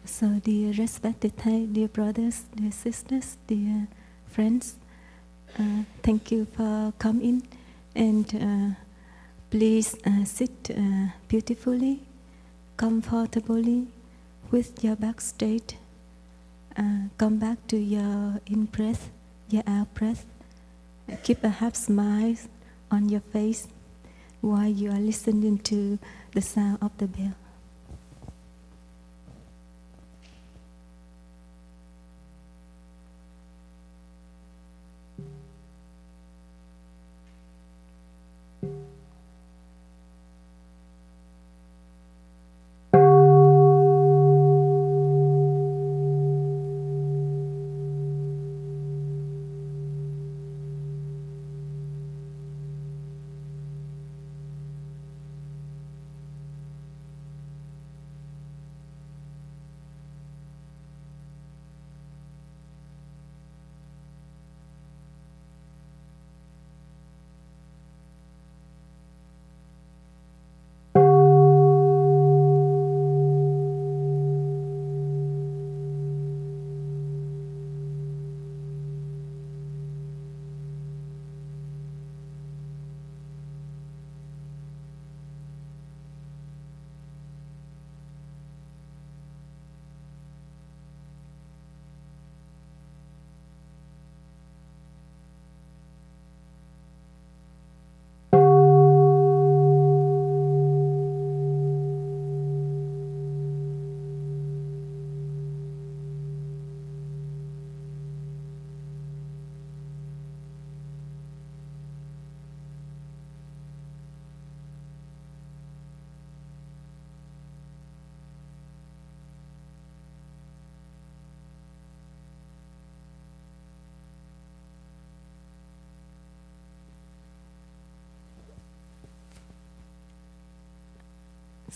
So, dear respected Thai, dear brothers, dear sisters, dear friends, thank you for coming, and please sit beautifully, comfortably, with your back straight. Come back to your in-breath, your out-breath. Keep a half smile on your face while you are listening to the sound of the bell.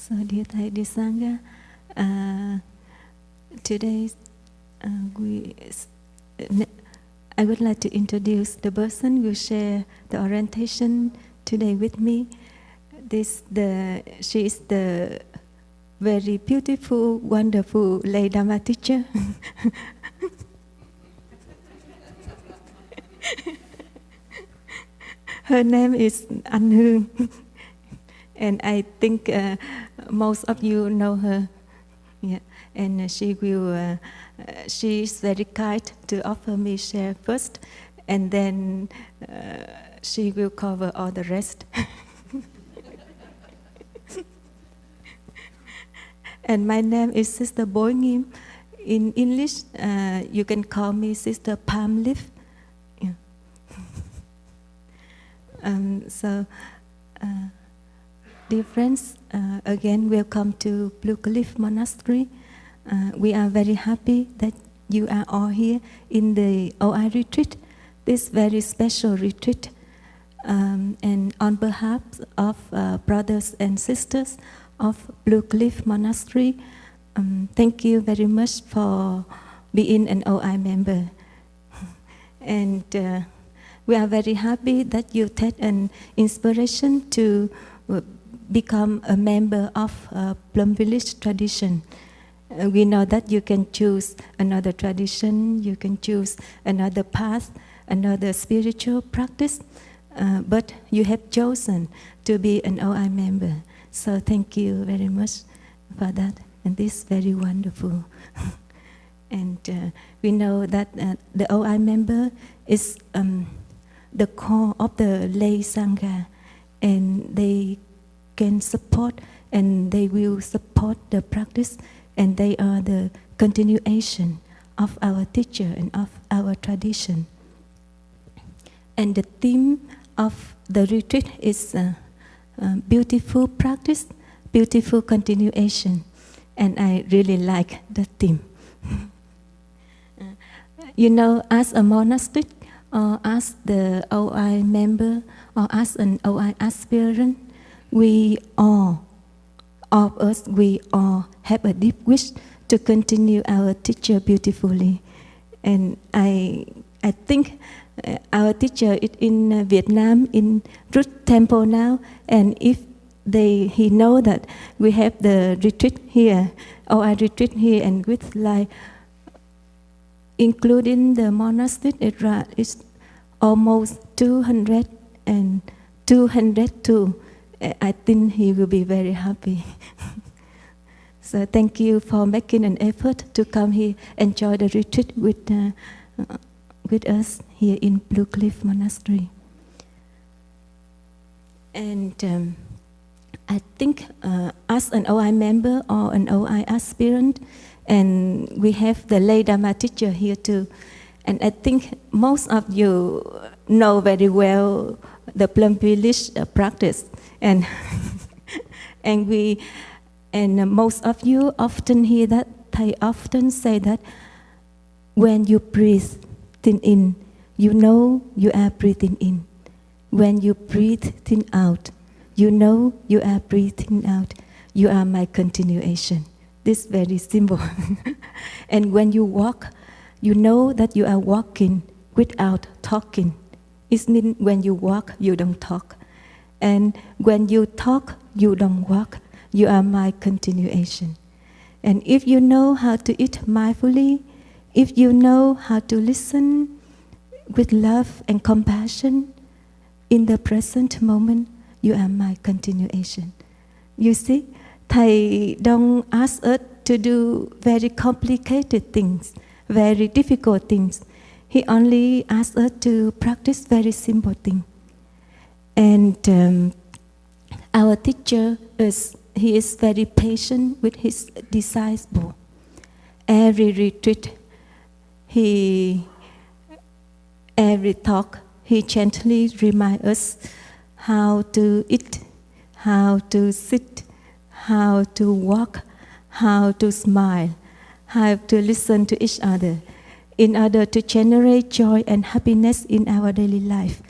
So, dear Thai, dear Sangha, today I would like to introduce the person who will share the orientation today with me. She is the very beautiful, wonderful lay Dharma teacher. Her name is An Huong, and I think most of you know her. Yeah, and she is very kind to offer me share first, and then she will cover all the rest. And my name is Sister Boi Ngim. In English, you can call me Sister Palm Leaf. Yeah. Dear friends, again, welcome to Blue Cliff Monastery. We are very happy that you are all here in the OI retreat, this very special retreat. And on behalf of brothers and sisters of Blue Cliff Monastery, thank you very much for being an OI member. And we are very happy that you take an inspiration to become a member of Plum Village tradition. We know that you can choose another tradition, you can choose another path, another spiritual practice, but you have chosen to be an OI member. So thank you very much for that, and this is very wonderful. And we know that the OI member is the core of the lay Sangha, and they can support and they will support the practice, and they are the continuation of our teacher and of our tradition. And the theme of the retreat is beautiful practice, beautiful continuation, and I really like the theme. You know, as a monastic, or as the OI member, or as an OI aspirant, we all of us, we all have a deep wish to continue our teacher beautifully. And I think our teacher is in Vietnam, in Root Temple now, and if he know that we have the retreat here, our retreat here, and with like, including the monastery, it's almost 202. I think he will be very happy. So thank you for making an effort to come here, enjoy the retreat with us here in Blue Cliff Monastery. And I think as an OI member or an OI aspirant, and we have the lay Dharma teacher here too. And I think most of you know very well the Plum Village practice. And most of you often hear that, Thầy often say that when you breathe in, you know you are breathing in. When you breathe out, you know you are breathing out. You are my continuation. This is very simple. And when you walk, you know that you are walking without talking. It means when you walk, you don't talk. And when you talk, you don't walk. You are my continuation. And if you know how to eat mindfully, if you know how to listen with love and compassion in the present moment, you are my continuation. You see, Thầy don't ask us to do very complicated things, very difficult things. He only asks us to practice very simple things. And our teacher he is very patient with his disciple. Every retreat, every talk, he gently reminds us how to eat, how to sit, how to walk, how to smile, how to listen to each other in order to generate joy and happiness in our daily life.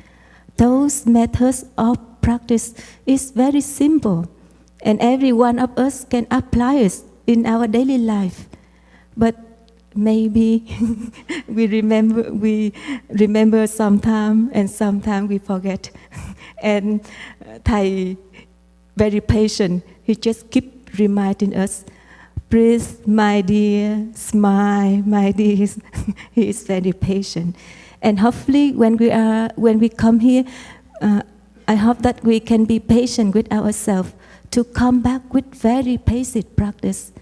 Those methods of practice is very simple, and every one of us can apply it in our daily life. But maybe we remember sometime, and sometimes we forget. And Thầy, very patient, he just keep reminding us, breathe, my dear, smile, my dear. He is very patient. And hopefully when we come here, I hope that we can be patient with ourselves to come back with very basic practice.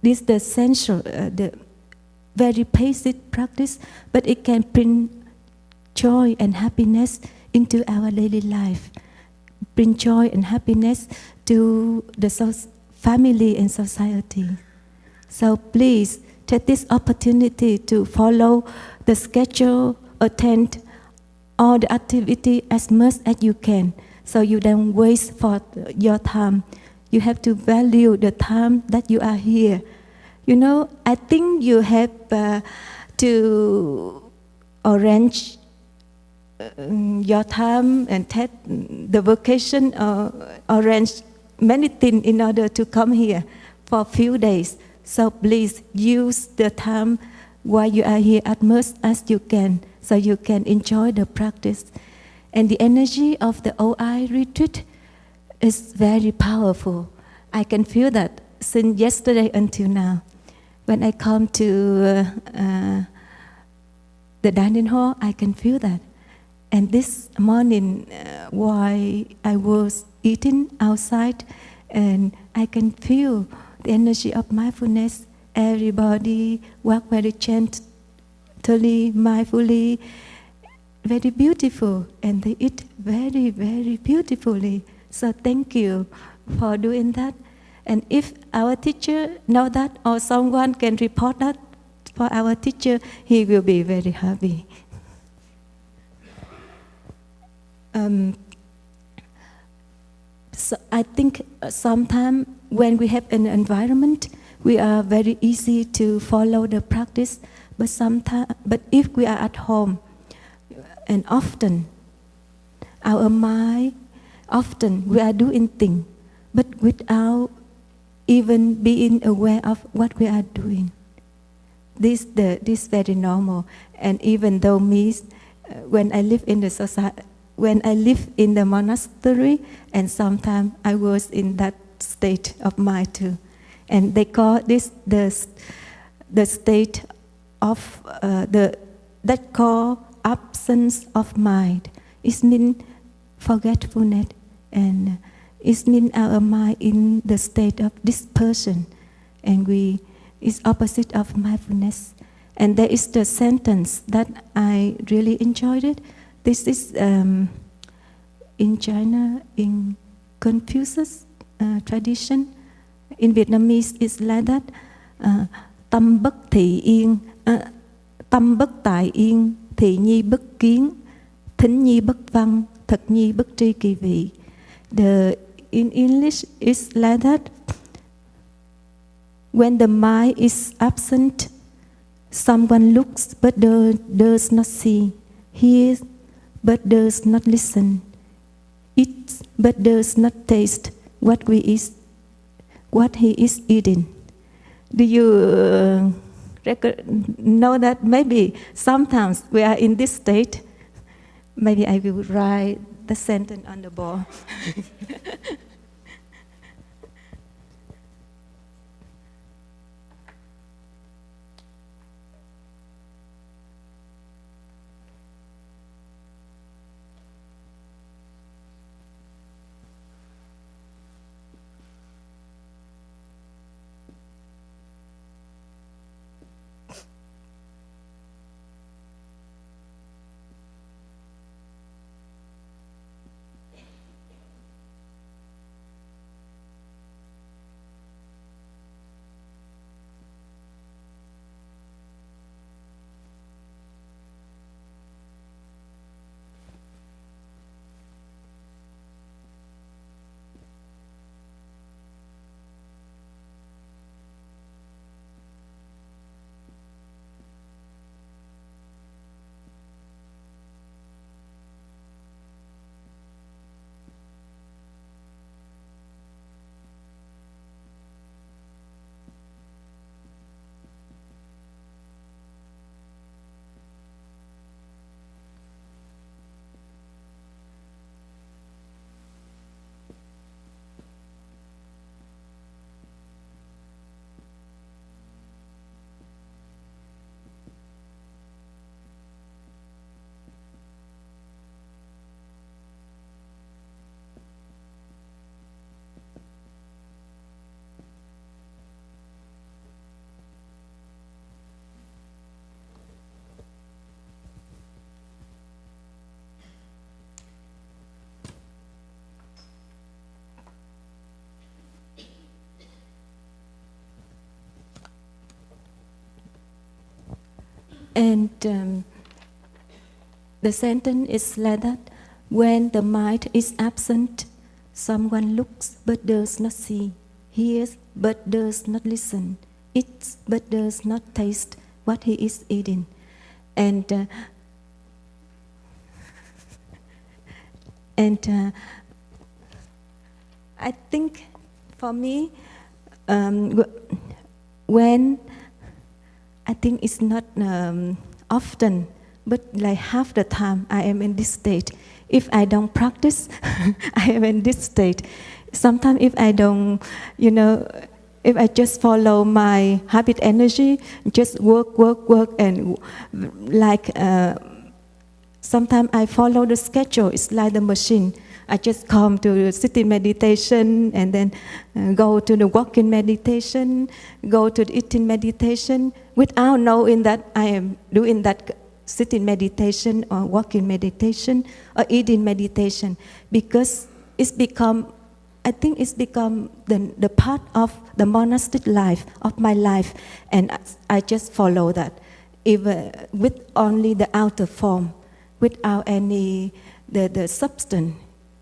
This is the essential, the very basic practice, but it can bring joy and happiness into our daily life, bring joy and happiness to the family and society. So please take this opportunity to follow the schedule, attend all the activity as much as you can, so you don't waste for your time. You have to value the time that you are here. You know, I think you have to arrange your time and take the vacation or arrange many things in order to come here for a few days. So please use the time while you are here as much as you can, so you can enjoy the practice. And the energy of the OI retreat is very powerful. I can feel that since yesterday until now. When I come to the dining hall, I can feel that. And this morning, while I was eating outside, and I can feel the energy of mindfulness. Everybody walk very gently, mindfully, very beautiful, and they eat very, very beautifully. So thank you for doing that. And if our teacher know that, or someone can report that for our teacher, he will be very happy. So I think sometimes when we have an environment, we are very easy to follow the practice. But if we are at home, and often our mind, often we are doing things, but without even being aware of what we are doing. This is very normal. And even though me, when I live in the society, when I live in the monastery, and sometimes I was in that state of mind too. And they call this the state of that call absence of mind. It means forgetfulness, and it means our mind in the state of dispersion, and it's opposite of mindfulness. And there is the sentence that I really enjoyed it. This is in China, in Confucius tradition. In Vietnamese, it's like that. Tâm bất thị yên, tâm bất tại yên, thị nhi bất kiến, thính nhi bất văn, thật nhi bất tri kỳ vị. In English, it's like that. When the mind is absent, someone looks but does not see, hears but does not listen, eats but does not taste what he is eating. Do you know that maybe sometimes we are in this state? Maybe I will write the sentence on the board. And the sentence is like that. When the mind is absent, someone looks but does not see, hears but does not listen, eats but does not taste what he is eating. And I think for me, when I think it's not often, but like half the time I am in this state. If I don't practice, I am in this state. Sometimes if I don't, if I just follow my habit energy, just work, and like sometimes I follow the schedule. It's like the machine. I just come to sitting meditation and then go to the walking meditation, go to the eating meditation, without knowing that I am doing that sitting meditation or walking meditation or eating meditation, because it's become, I think it's become the part of the monastic life, of my life, and I just follow that, even with only the outer form, without any the substance.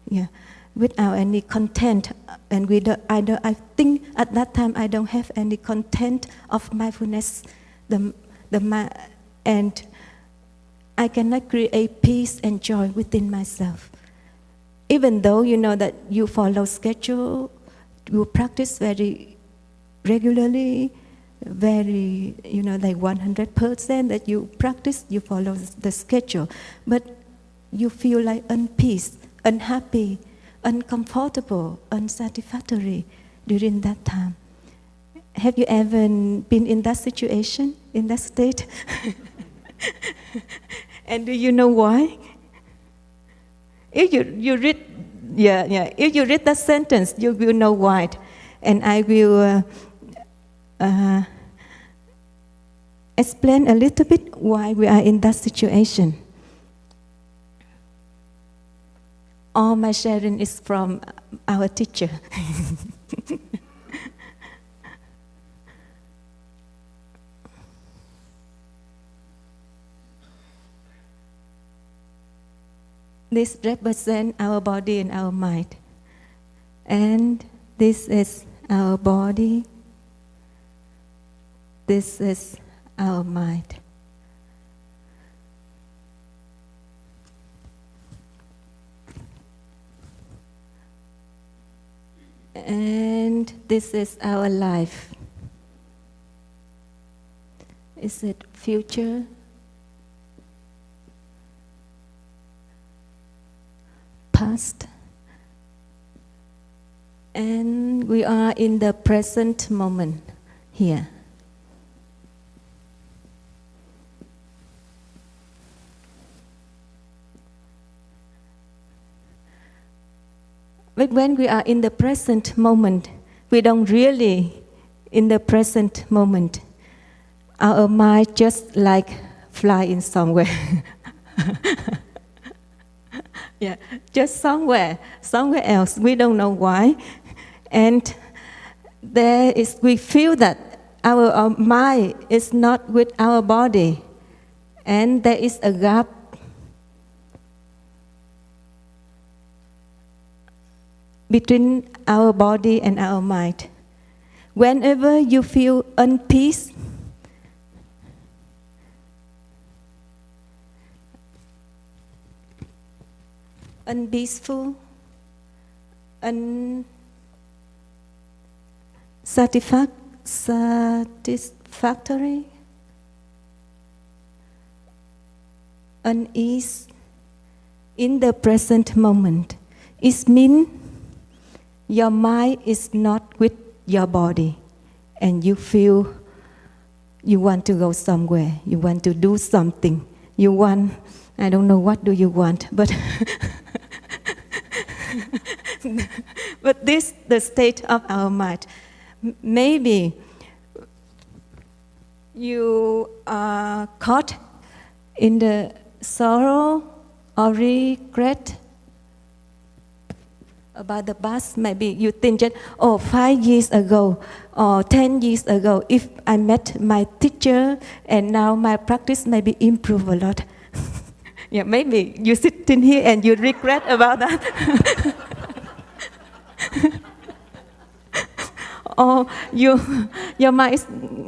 Yeah, without any content, and I think at that time I don't have any content of mindfulness, and I cannot create peace and joy within myself. Even though you know that you follow schedule, you practice very regularly, very like 100% that you practice, you follow the schedule, but you feel like unpeace, unhappy, uncomfortable, unsatisfactory during that time. Have you ever been in that situation, in that state? And do you know why? If you read, if you read that sentence, you will know why. And I will explain a little bit why we are in that situation. All my sharing is from our teacher. This represents our body and our mind. And this is our body. This is our mind. And this is our life. Is it future? Past? And we are in the present moment here. But when we are in the present moment, we don't really in the present moment. Our mind just like fly in somewhere. Yeah, just somewhere else. We don't know why. And we feel that our mind is not with our body. And there is a gap between our body and our mind. Whenever you feel unpeace, unpeaceful, unsatisfactory, unease in the present moment, it means your mind is not with your body, and you feel you want to go somewhere, you want to do something, you want, I don't know what do you want, but but this the state of our mind. Maybe you are caught in the sorrow or regret about the past. Maybe you think that, 5 years ago or 10 years ago, if I met my teacher and now my practice maybe improve a lot. Yeah, maybe you sit in here and you regret about that. Or your mind is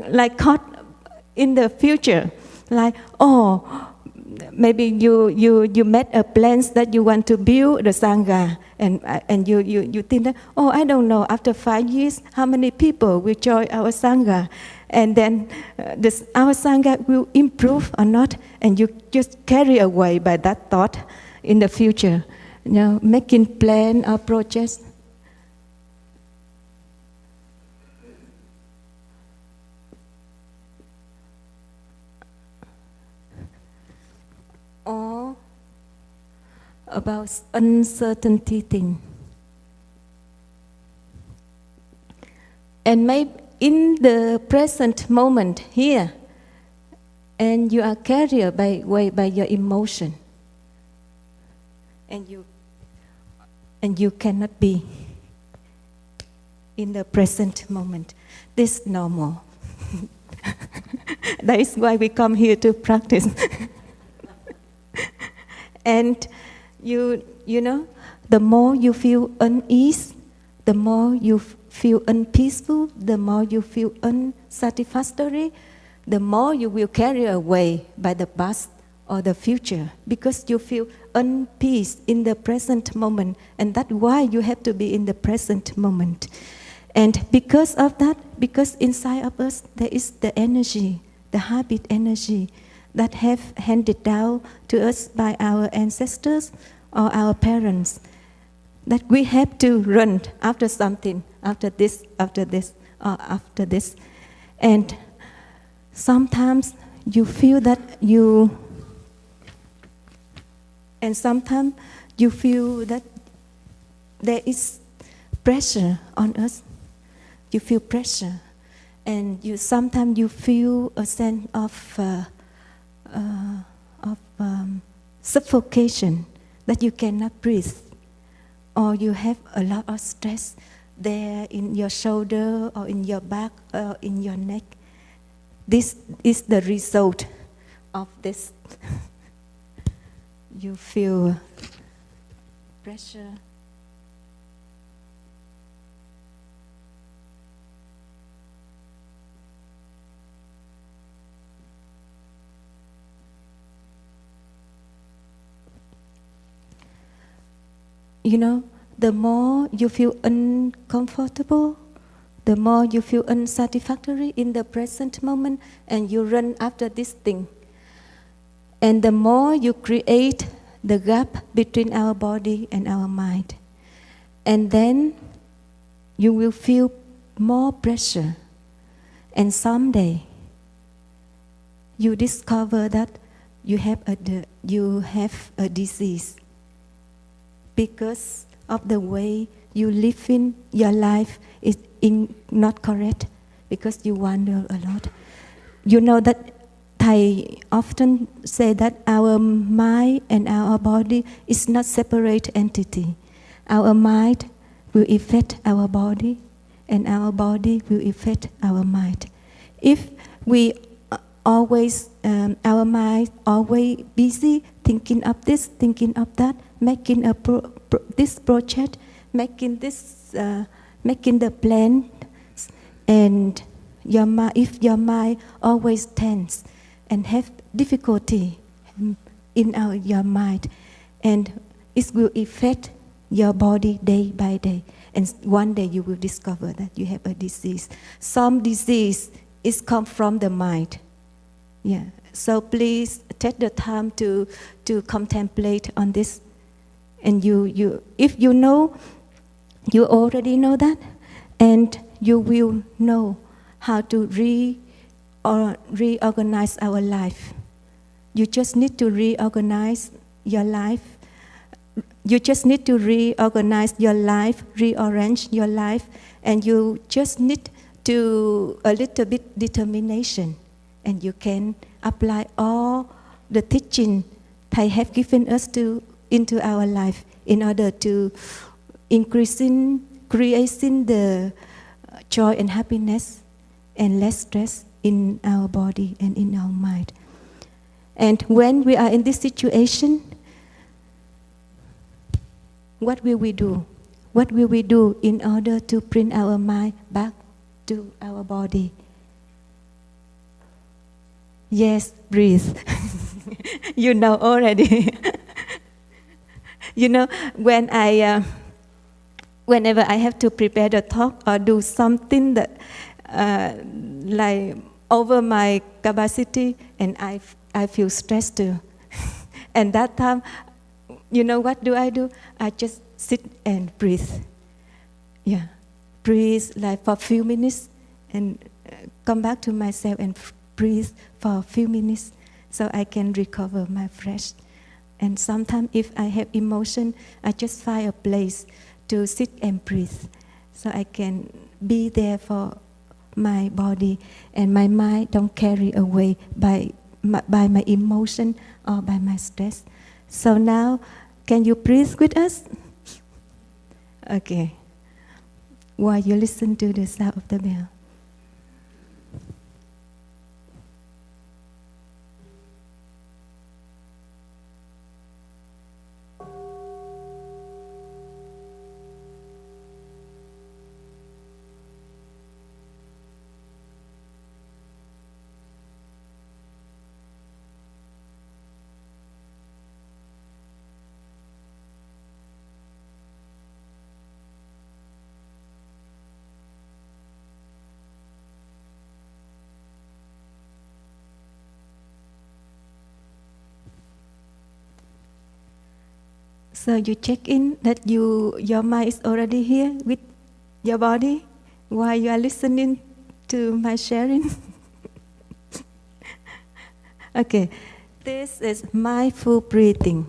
like caught in the future, like, maybe you made a plans that you want to build the Sangha, and you think that, I don't know, after 5 years, how many people will join our Sangha, and then our Sangha will improve or not, and you just carry away by that thought in the future, making plan or projects. Or about uncertainty thing. And maybe in the present moment here, and you are carried by your emotion, and you cannot be in the present moment. This is normal. That is why we come here to practice. And you know, the more you feel unease, the more you feel unpeaceful, the more you feel unsatisfactory, the more you will carry away by the past or the future, because you feel unpeace in the present moment, and that's why you have to be in the present moment. And because of that, because inside of us there is the energy, the habit energy, that have handed down to us by our ancestors or our parents, that we have to run after something, after this, or after this. And sometimes you feel that there is pressure on us. You feel pressure, and sometimes you feel a sense of suffocation, that you cannot breathe, or you have a lot of stress there in your shoulder or in your back or in your neck. This is the result of this. You feel pressure. You know, the more you feel uncomfortable, the more you feel unsatisfactory in the present moment, and you run after this thing. And the more you create the gap between our body and our mind. And then you will feel more pressure. And someday you discover that you have a disease, because of the way you live in your life is not correct, because you wander a lot. You know that Thai often say that our mind and our body is not separate entity. Our mind will affect our body, and our body will affect our mind. If we our mind always busy thinking of this, thinking of that, making this project, making the plan, and if your mind always tense and have difficulty in your mind, and it will affect your body day by day, and one day you will discover that you have a disease. Some disease is come from the mind. Yeah. So please take the time to contemplate on this. And if you know, you already know that, and you will know how to reorganize our life. You just need to reorganize your life. You just need to reorganize your life, rearrange your life, and you just need to a little bit determination, and you can apply all the teaching Thai have given us into our life in order to creating the joy and happiness and less stress in our body and in our mind. And when we are in this situation, what will we do? What will we do in order to bring our mind back to our body? Yes, breathe. You know already. You know, whenever I have to prepare the talk or do something that like over my capacity, and I feel stressed too. And that time, you know what do? I just sit and breathe. Yeah, breathe like for a few minutes, and come back to myself and breathe for a few minutes, so I can recover my fresh. And sometimes if I have emotion, I just find a place to sit and breathe, so I can be there for my body, and my mind don't carry away by my emotion or by my stress. So now, can you breathe with us? Okay. While you listen to the sound of the bell. So you check in that your mind is already here with your body while you are listening to my sharing. Okay, this is mindful breathing.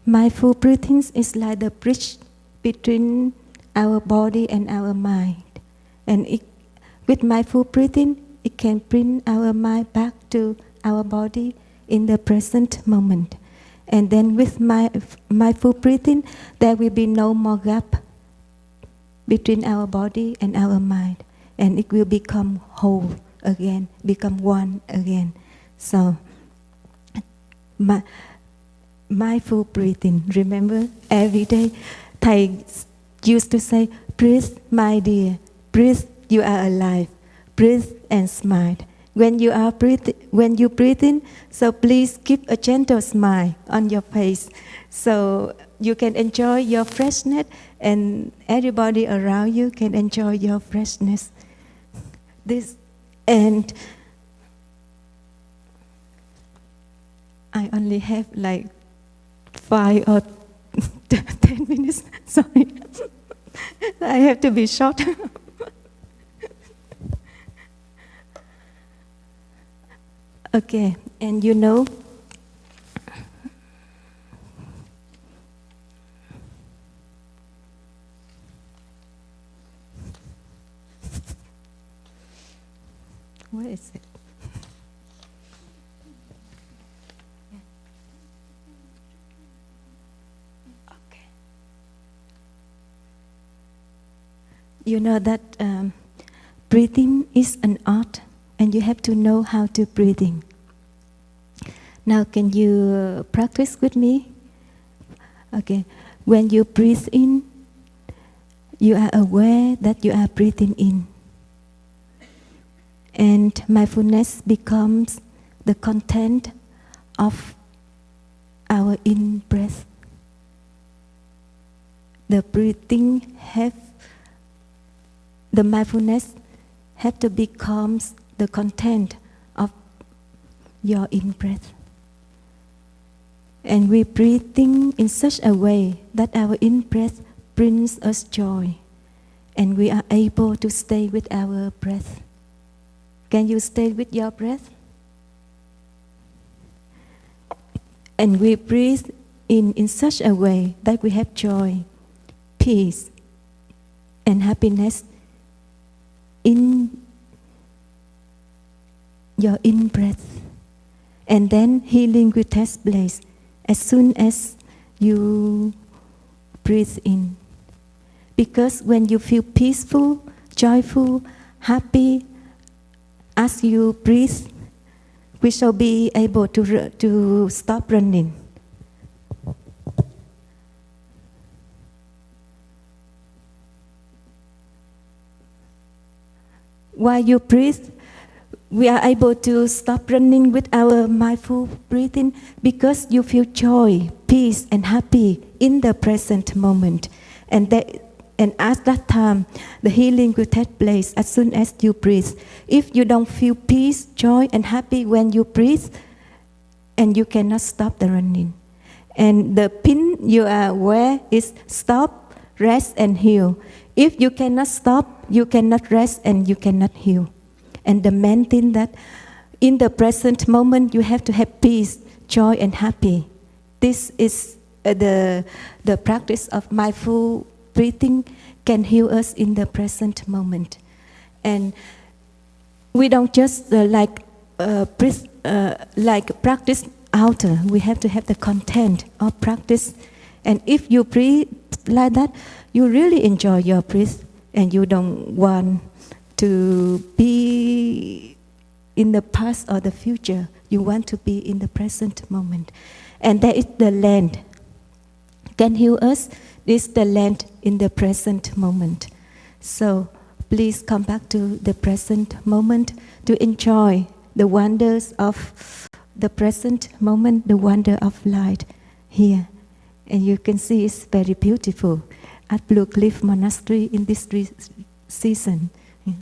Mindful breathing is like the bridge between our body and our mind. And with mindful breathing, it can bring our mind back to our body in the present moment. And then with mindful breathing, there will be no more gap between our body and our mind. And it will become whole again, become one again. So, mindful breathing. Remember, every day, Thầy used to say, breathe, my dear, breathe, you are alive, breathe and smile. When you breathe in, so please keep a gentle smile on your face, so you can enjoy your freshness, and everybody around you can enjoy your freshness. And I only have like 5 or 10 minutes. Sorry, I have to be short. Okay, and you know, where is it? Okay. You know that breathing is an art, and you have to know how to breathing. Now, can you practice with me? Okay. When you breathe in, you are aware that you are breathing in. And mindfulness becomes the content of our in-breath. The mindfulness have to become the content of your in-breath. And we breathing in such a way that our in-breath brings us joy, and we are able to stay with our breath. Can you stay with your breath? And we breathe in such a way that we have joy, peace, and happiness in your in-breath. And then healing will take place as soon as you breathe in. Because when you feel peaceful, joyful, happy, as you breathe, we shall be able to stop running. While you breathe, we are able to stop running with our mindful breathing because you feel joy, peace, and happy in the present moment. And at that time, the healing will take place as soon as you breathe. If you don't feel peace, joy, and happy when you breathe, and you cannot stop the running. And the pin you are aware is stop, rest, and heal. If you cannot stop, you cannot rest, and you cannot heal. And the main thing that in the present moment you have to have peace, joy, and happy. This is the practice of mindful breathing can heal us in the present moment. And we don't just breathe, practice outer. We have to have the content of practice. And if you breathe like that, you really enjoy your breath, and you don't want to be in the past or the future. You want to be in the present moment. And that is the land. Can heal us. This is the land in the present moment. So please come back to the present moment to enjoy the wonders of the present moment, the wonder of light here. And you can see it's very beautiful at Blue Cliff Monastery in this season. Yeah.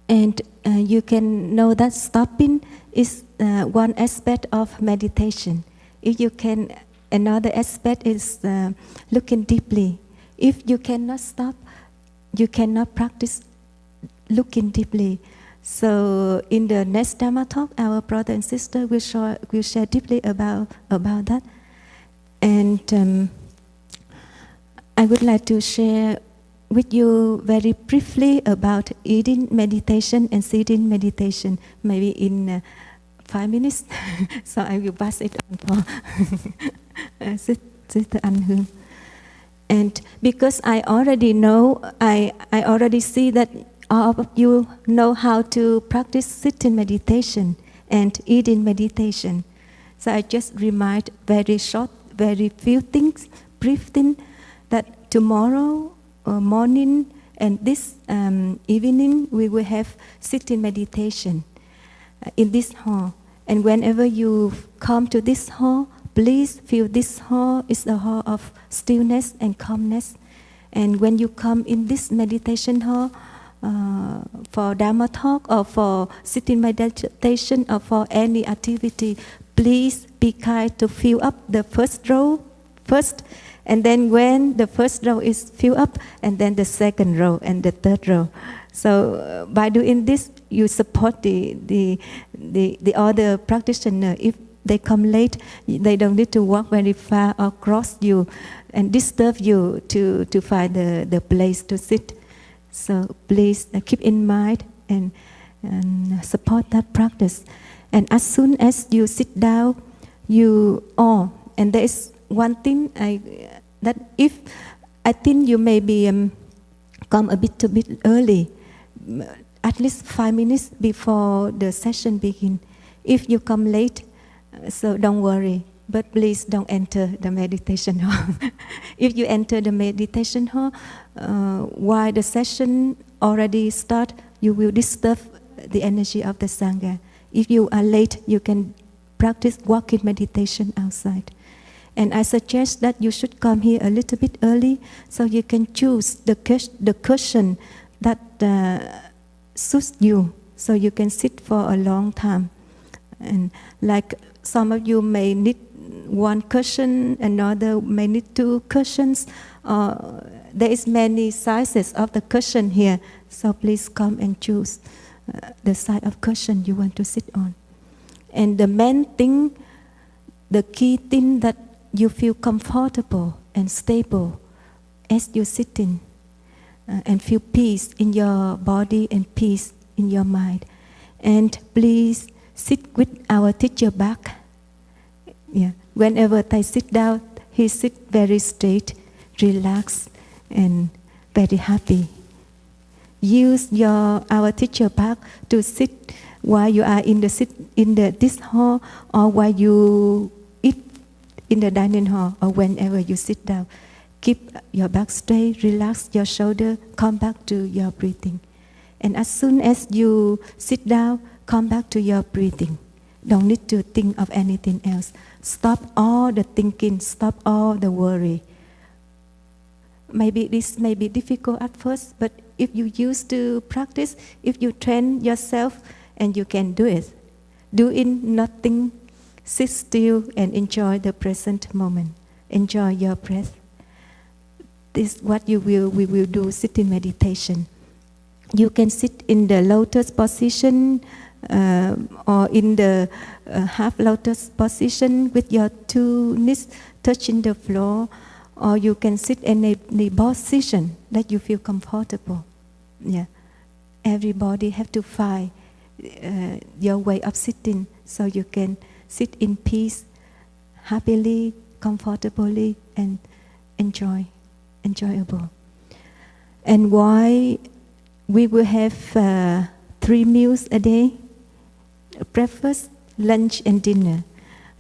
And you can know that stopping is one aspect of meditation. If you can, another aspect is looking deeply. If you cannot stop, you cannot practice looking deeply. So in the next Dharma talk, our brother and sister will share deeply about that. And I would like to share with you very briefly about eating meditation and sitting meditation, maybe in 5 minutes. So I will pass it on for Sister An Hương. And because I already know, I already see that all of you know how to practice sitting meditation and eating meditation. So I just remind very short, very few things, brief things, that tomorrow morning and this evening we will have sitting meditation in this hall. And whenever you come to this hall, please feel this hall is a hall of stillness and calmness. And when you come in this meditation hall for Dharma talk or for sitting meditation or for any activity, please be kind to fill up the first row first. And then when the first row is filled up, and then the second row and the third row. So by doing this, you support the other practitioner. If they come late, they don't need to walk very far or cross you and disturb you to find the place to sit. So please keep in mind and support that practice. And as soon as you sit down, and there is one thing that if I think you maybe come a bit early, at least 5 minutes before the session begins. If you come late, so don't worry, but please don't enter the meditation hall. If you enter the meditation hall while the session already start, you will disturb the energy of the Sangha. If you are late, you can practice walking meditation outside. And I suggest that you should come here a little bit early so you can choose the cushion that suits you, so you can sit for a long time. And like some of you may need one cushion, another may need 2 cushions. There is many sizes of the cushion here, so please come and choose the size of cushion you want to sit on. And the main thing, the key thing, that you feel comfortable and stable as you're sitting and feel peace in your body and peace in your mind. And please sit with our teacher back. Yeah. Whenever they sit down, he sits very straight, relaxed, and very happy. Use our teacher back to sit while you are in this hall, or while you eat in the dining hall, or whenever you sit down. Keep your back straight, relax your shoulder, come back to your breathing. And as soon as you sit down, come back to your breathing. Don't need to think of anything else. Stop all the thinking, stop all the worry. Maybe this may be difficult at first, but if you used to practice, if you train yourself, and you can do it. Doing nothing, sit still and enjoy the present moment. Enjoy your breath. This is what we will do sitting meditation. You can sit in the lotus position or in the half lotus position with your two knees touching the floor, or you can sit in a position that you feel comfortable. Yeah, everybody have to find your way of sitting so you can sit in peace, happily, comfortably, and enjoyable. And why we will have 3 meals a day: breakfast, lunch, and dinner.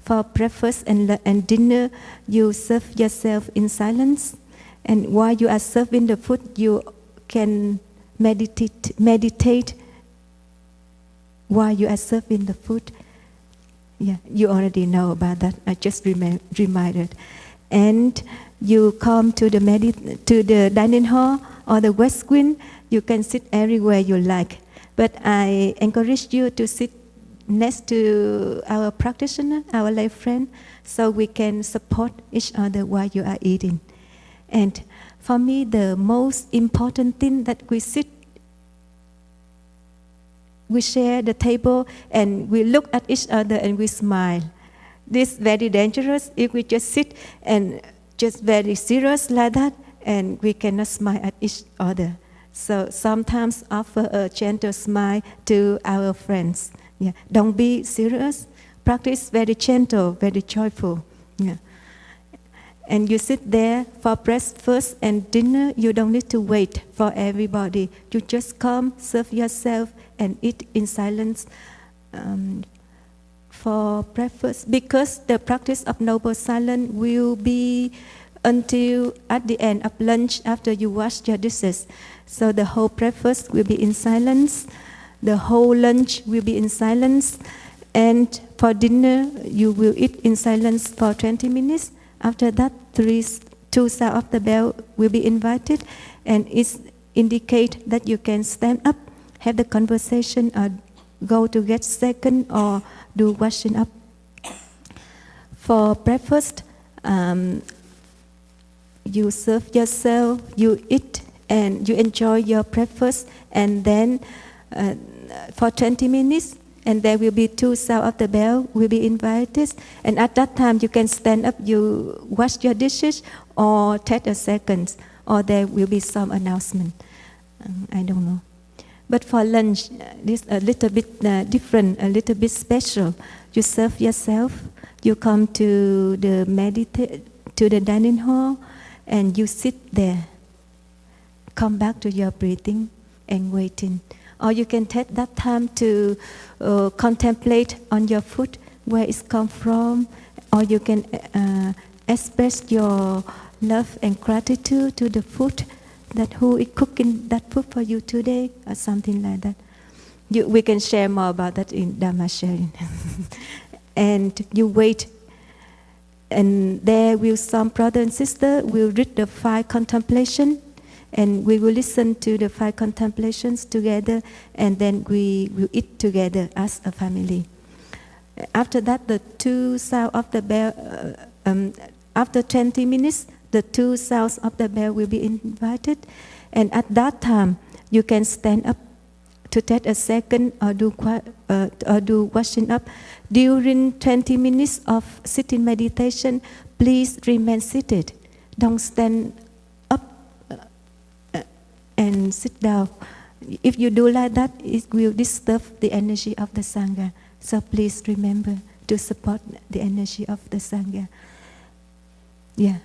For breakfast and dinner, you serve yourself in silence, and while you are serving the food, you can meditate while you are serving the food. Yeah, you already know about that. I just reminded. And you come to the dining hall or the West Wing. You can sit everywhere you like, but I encourage you to sit next to our practitioner, our lay friend, so we can support each other while you are eating. And for me, the most important thing that we share the table and we look at each other and we smile. This is very dangerous if we just sit and just very serious like that and we cannot smile at each other. So sometimes offer a gentle smile to our friends. Yeah. Don't be serious. Practice very gentle, very joyful. Yeah. And you sit there for breakfast and dinner. You don't need to wait for everybody. You just come, serve yourself, and eat in silence for breakfast. Because the practice of noble silence will be until at the end of lunch after you wash your dishes. So the whole breakfast will be in silence. The whole lunch will be in silence. And for dinner, you will eat in silence for 20 minutes. After that, 2 sounds of the bell will be invited, and it indicates that you can stand up, have the conversation, or go to get second, or do washing up. For breakfast, you serve yourself, you eat, and you enjoy your breakfast, and then for 20 minutes, and there will be 2 sounds of the bell will be invited, and at that time you can stand up, you wash your dishes, or take a second, or there will be some announcement. I don't know. But for lunch, this a little bit different, a little bit special. You serve yourself, you come to the dining hall, and you sit there. Come back to your breathing and waiting. Or you can take that time to contemplate on your food, where it's come from, or you can express your love and gratitude to the food, that who is cooking that food for you today, or something like that. We can share more about that in Dharma sharing. And you wait, and there will some brother and sister will read the 5 contemplation, and we will listen to the 5 contemplations together, and then we will eat together as a family. After that, the 2 sounds of the bell, after 20 minutes, the 2 sounds of the bell will be invited, and at that time, you can stand up to take a second or do washing up. During 20 minutes of sitting meditation, please remain seated. Don't stand up and sit down. If you do like that, it will disturb the energy of the Sangha. So please remember to support the energy of the Sangha. Yeah.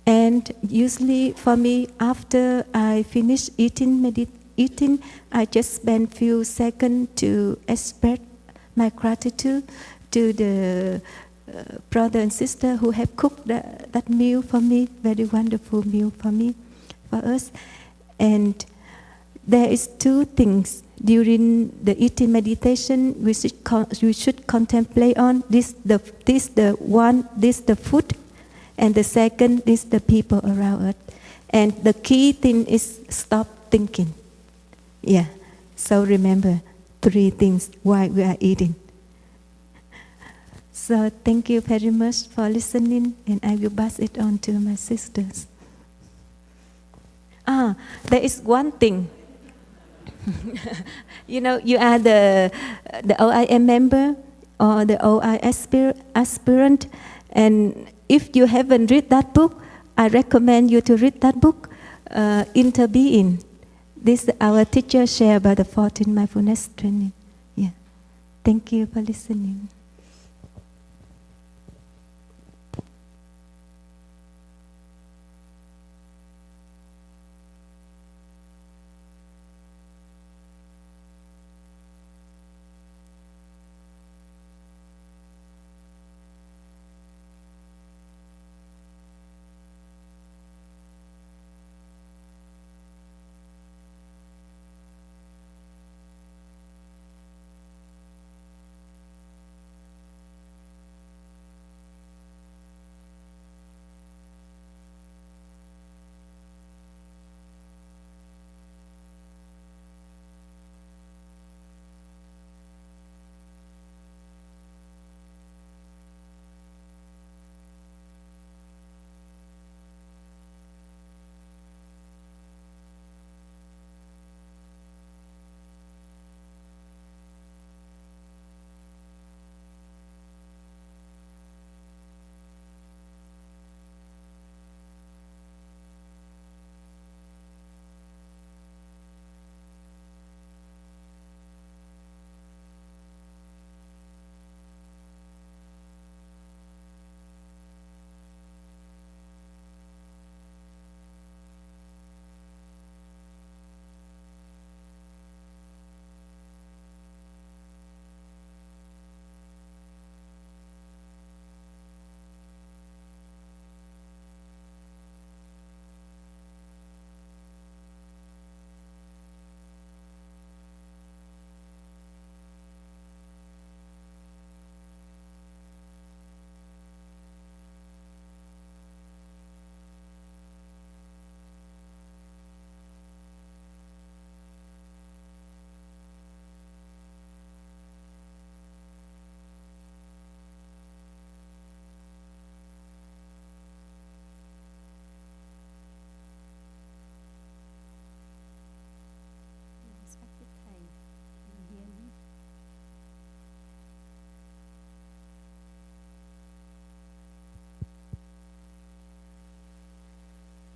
And usually for me, after I finish eating, I just spend few seconds to express my gratitude to the brother and sister who have cooked that meal for me, very wonderful meal for me, for us. And there is 2 things during the eating meditation we should contemplate on. This the food, and the second is the people around us. And the key thing is stop thinking. Yeah. So remember 3 things while we are eating. So thank you very much for listening, and I will pass it on to my sisters. There is one thing. You know, you are the OIM member or the OI aspirant, and if you haven't read that book, I recommend you to read that book, Interbeing. This our teacher share about the 14 mindfulness training. Yeah, thank you for listening.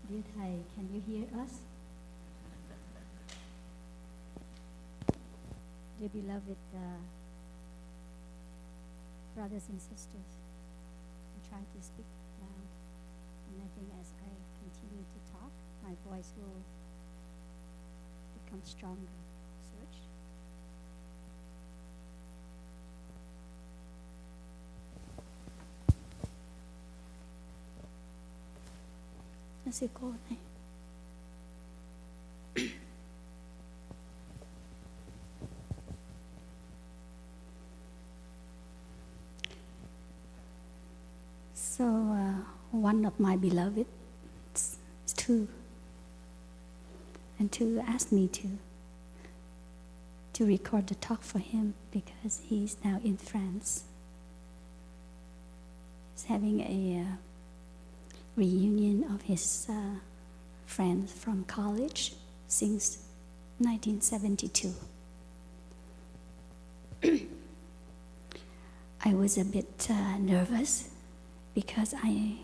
Dear Thầy, can you hear us? Dear beloved brothers and sisters, I try to speak loud, and I think as I continue to talk, my voice will become stronger. Search. Sư cô này. So one of my beloved, two asked me to record the talk for him because he's now in France. He's having a reunion of his friends from college since 1972. I was a bit nervous because I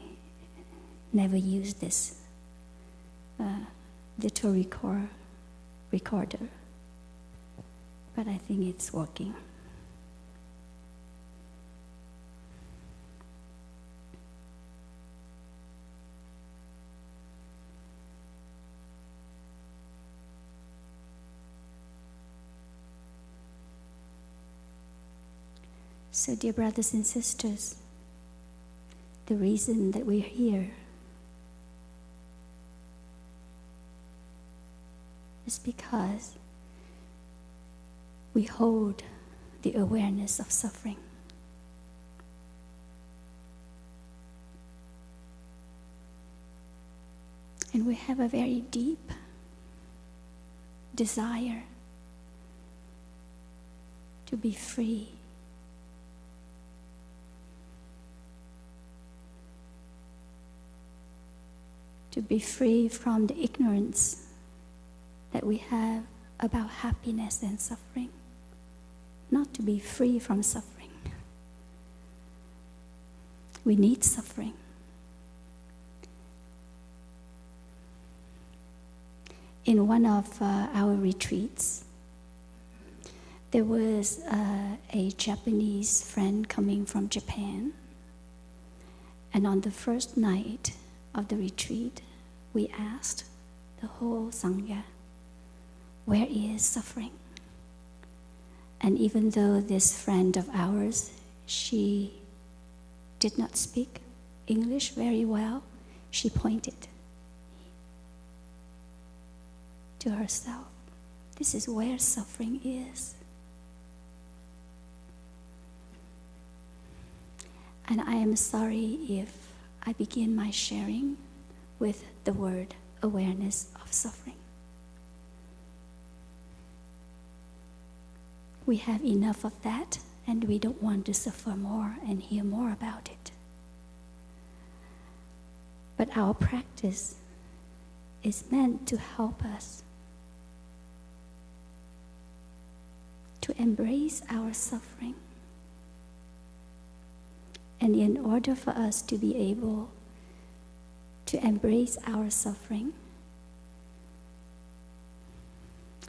never used this little recorder, but I think it's working. So, dear brothers and sisters, the reason that we're here is because we hold the awareness of suffering. And we have a very deep desire to be free. To be free from the ignorance that we have about happiness and suffering, not to be free from suffering. We need suffering. In one of our retreats, there was a Japanese friend coming from Japan. And on the first night of the retreat, we asked the whole Sangha, where is suffering? And even though this friend of ours, she did not speak English very well, she pointed to herself. This is where suffering is. And I am sorry if I begin my sharing with the word awareness of suffering. We have enough of that, and we don't want to suffer more and hear more about it. But our practice is meant to help us to embrace our suffering. And in order for us to be able to embrace our suffering,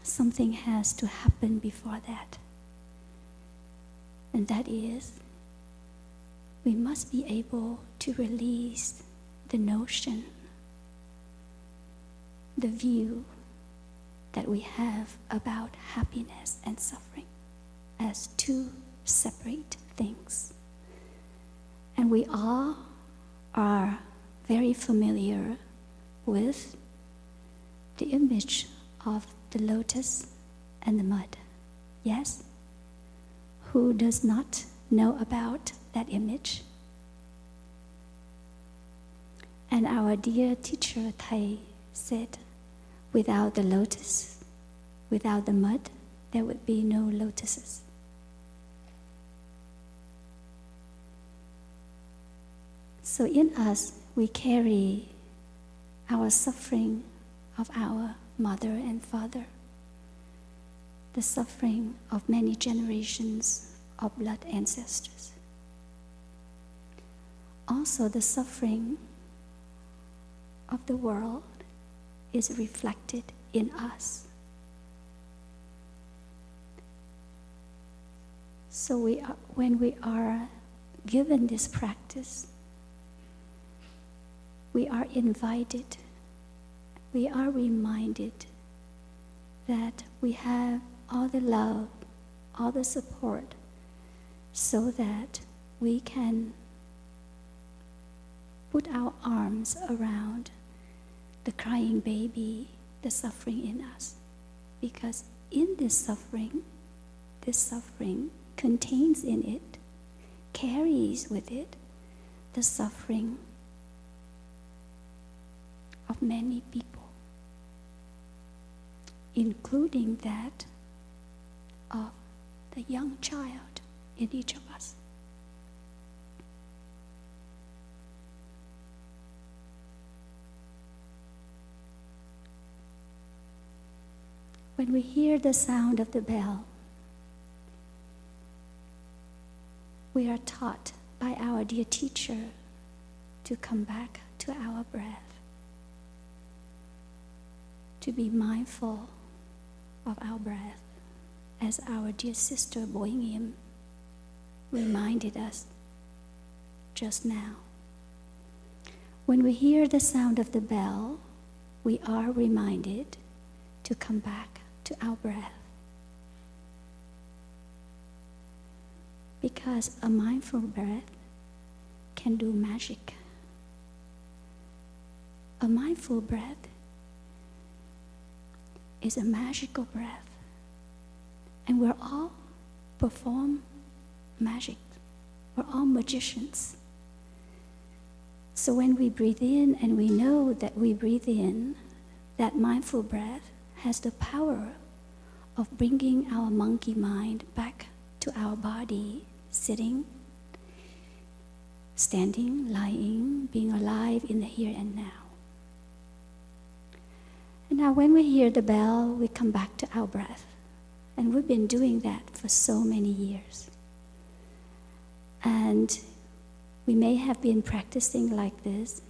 something has to happen before that. And that is, we must be able to release the notion, the view that we have about happiness and suffering as two separate things. And we all are very familiar with the image of the lotus and the mud. Yes? Who does not know about that image? And our dear teacher Thầy said, without the lotus, without the mud, there would be no lotuses. So in us, we carry our suffering of our mother and father, the suffering of many generations of blood ancestors. Also, the suffering of the world is reflected in us. So when we are given this practice, we are invited, we are reminded that we have all the love, all the support, so that we can put our arms around the crying baby, the suffering in us. Because in this suffering contains in it, carries with it, the suffering of many people, including that of the young child in each of us. When we hear the sound of the bell, we are taught by our dear teacher to come back to our breath, to be mindful of our breath, as our dear sister Boyim reminded us just now. When we hear the sound of the bell, we are reminded to come back to our breath. Because a mindful breath can do magic. A mindful breath is a magical breath. And we're all perform magic. We're all magicians. So when we breathe in and we know that we breathe in, that mindful breath has the power of bringing our monkey mind back to our body, sitting, standing, lying, being alive in the here and now. And now when we hear the bell, we come back to our breath. And we've been doing that for so many years. And we may have been practicing like this,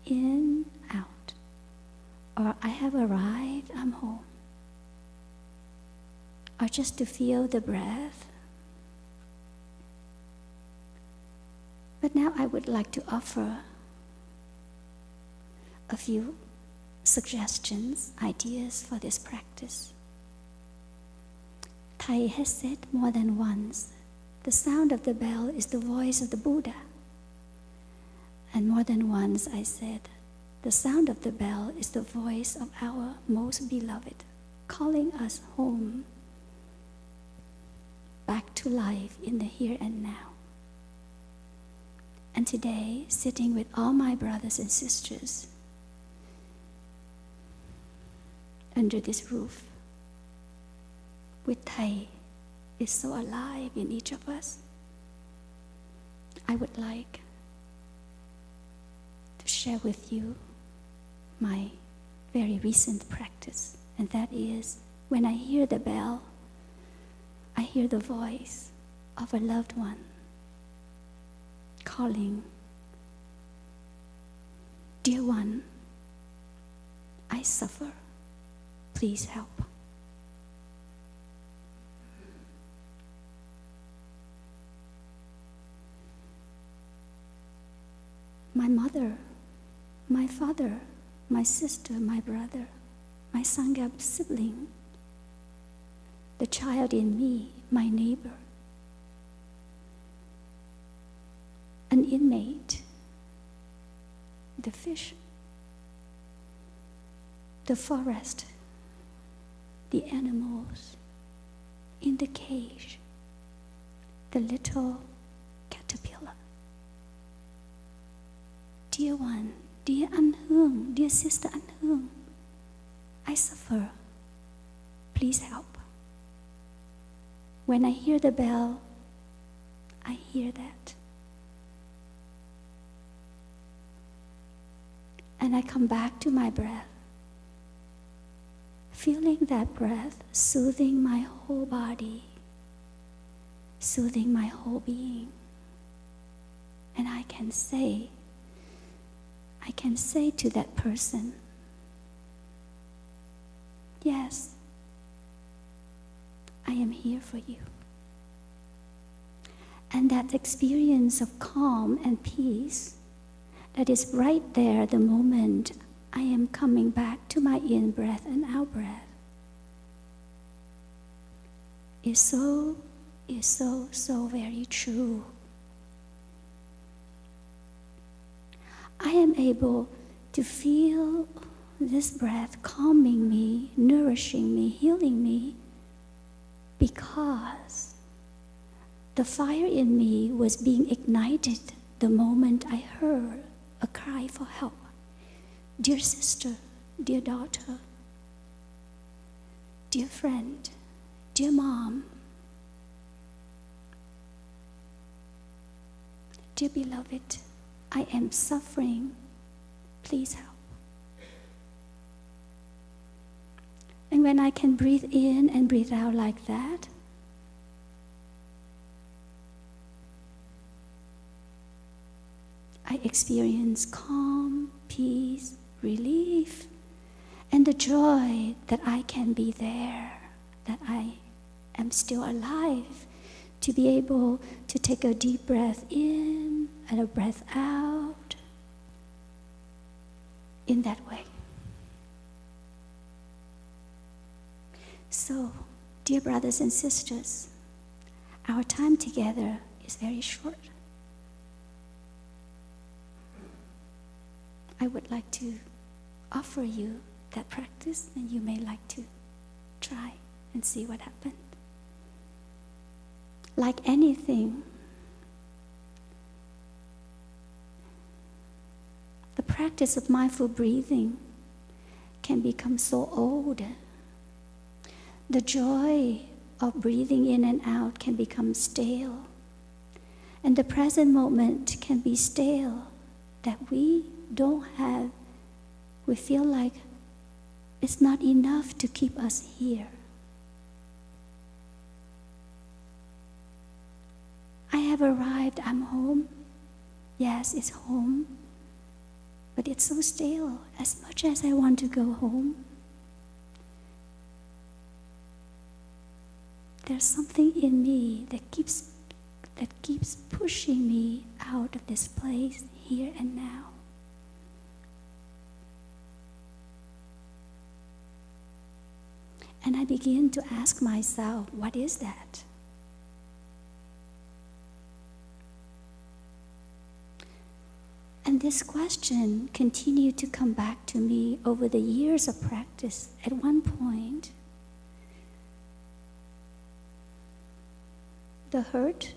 in, out. Or I have arrived, I'm home. Or just to feel the breath. But now I would like to offer a few suggestions, ideas for this practice. Thầy has said more than once, the sound of the bell is the voice of the Buddha. And more than once I said, the sound of the bell is the voice of our most beloved, calling us home, back to life in the here and now. And today, sitting with all my brothers and sisters under this roof, with Thầy is so alive in each of us, I would like to share with you my very recent practice. And that is, when I hear the bell, I hear the voice of a loved one calling, "Dear one, I suffer. Please help." My mother, my father, my sister, my brother, my Sangha sibling, the child in me, my neighbor, an inmate, the fish, the forest, the animals in the cage, the little caterpillar. Dear one, dear An Huong, dear sister An Huong, I suffer. Please help. When I hear the bell, I hear that. And I come back to my breath, feeling that breath soothing my whole body, soothing my whole being. And I can say to that person, yes, I am here for you. And that experience of calm and peace that is right there the moment I am coming back to my in-breath and out-breath is so very true. I am able to feel this breath calming me, nourishing me, healing me, because the fire in me was being ignited the moment I heard a cry for help. Dear sister, dear daughter, dear friend, dear mom, dear beloved, I am suffering. Please help. And when I can breathe in and breathe out like that, I experience calm, peace, relief, and the joy that I can be there, that I am still alive, to be able to take a deep breath in and a breath out in that way. So, dear brothers and sisters, our time together is very short. I would like to offer you that practice, and you may like to try and see what happens. Like anything, the practice of mindful breathing can become so old. The joy of breathing in and out can become stale. And the present moment can be stale, that we feel like is not enough to keep us here. I have arrived, I'm home. Yes, it's home, but it's so still. As much as I want to go home, there's something in me that keeps pushing me out of this place here and now. And I begin to ask myself, what is that? And this question continued to come back to me over the years of practice. At one point, the hurt,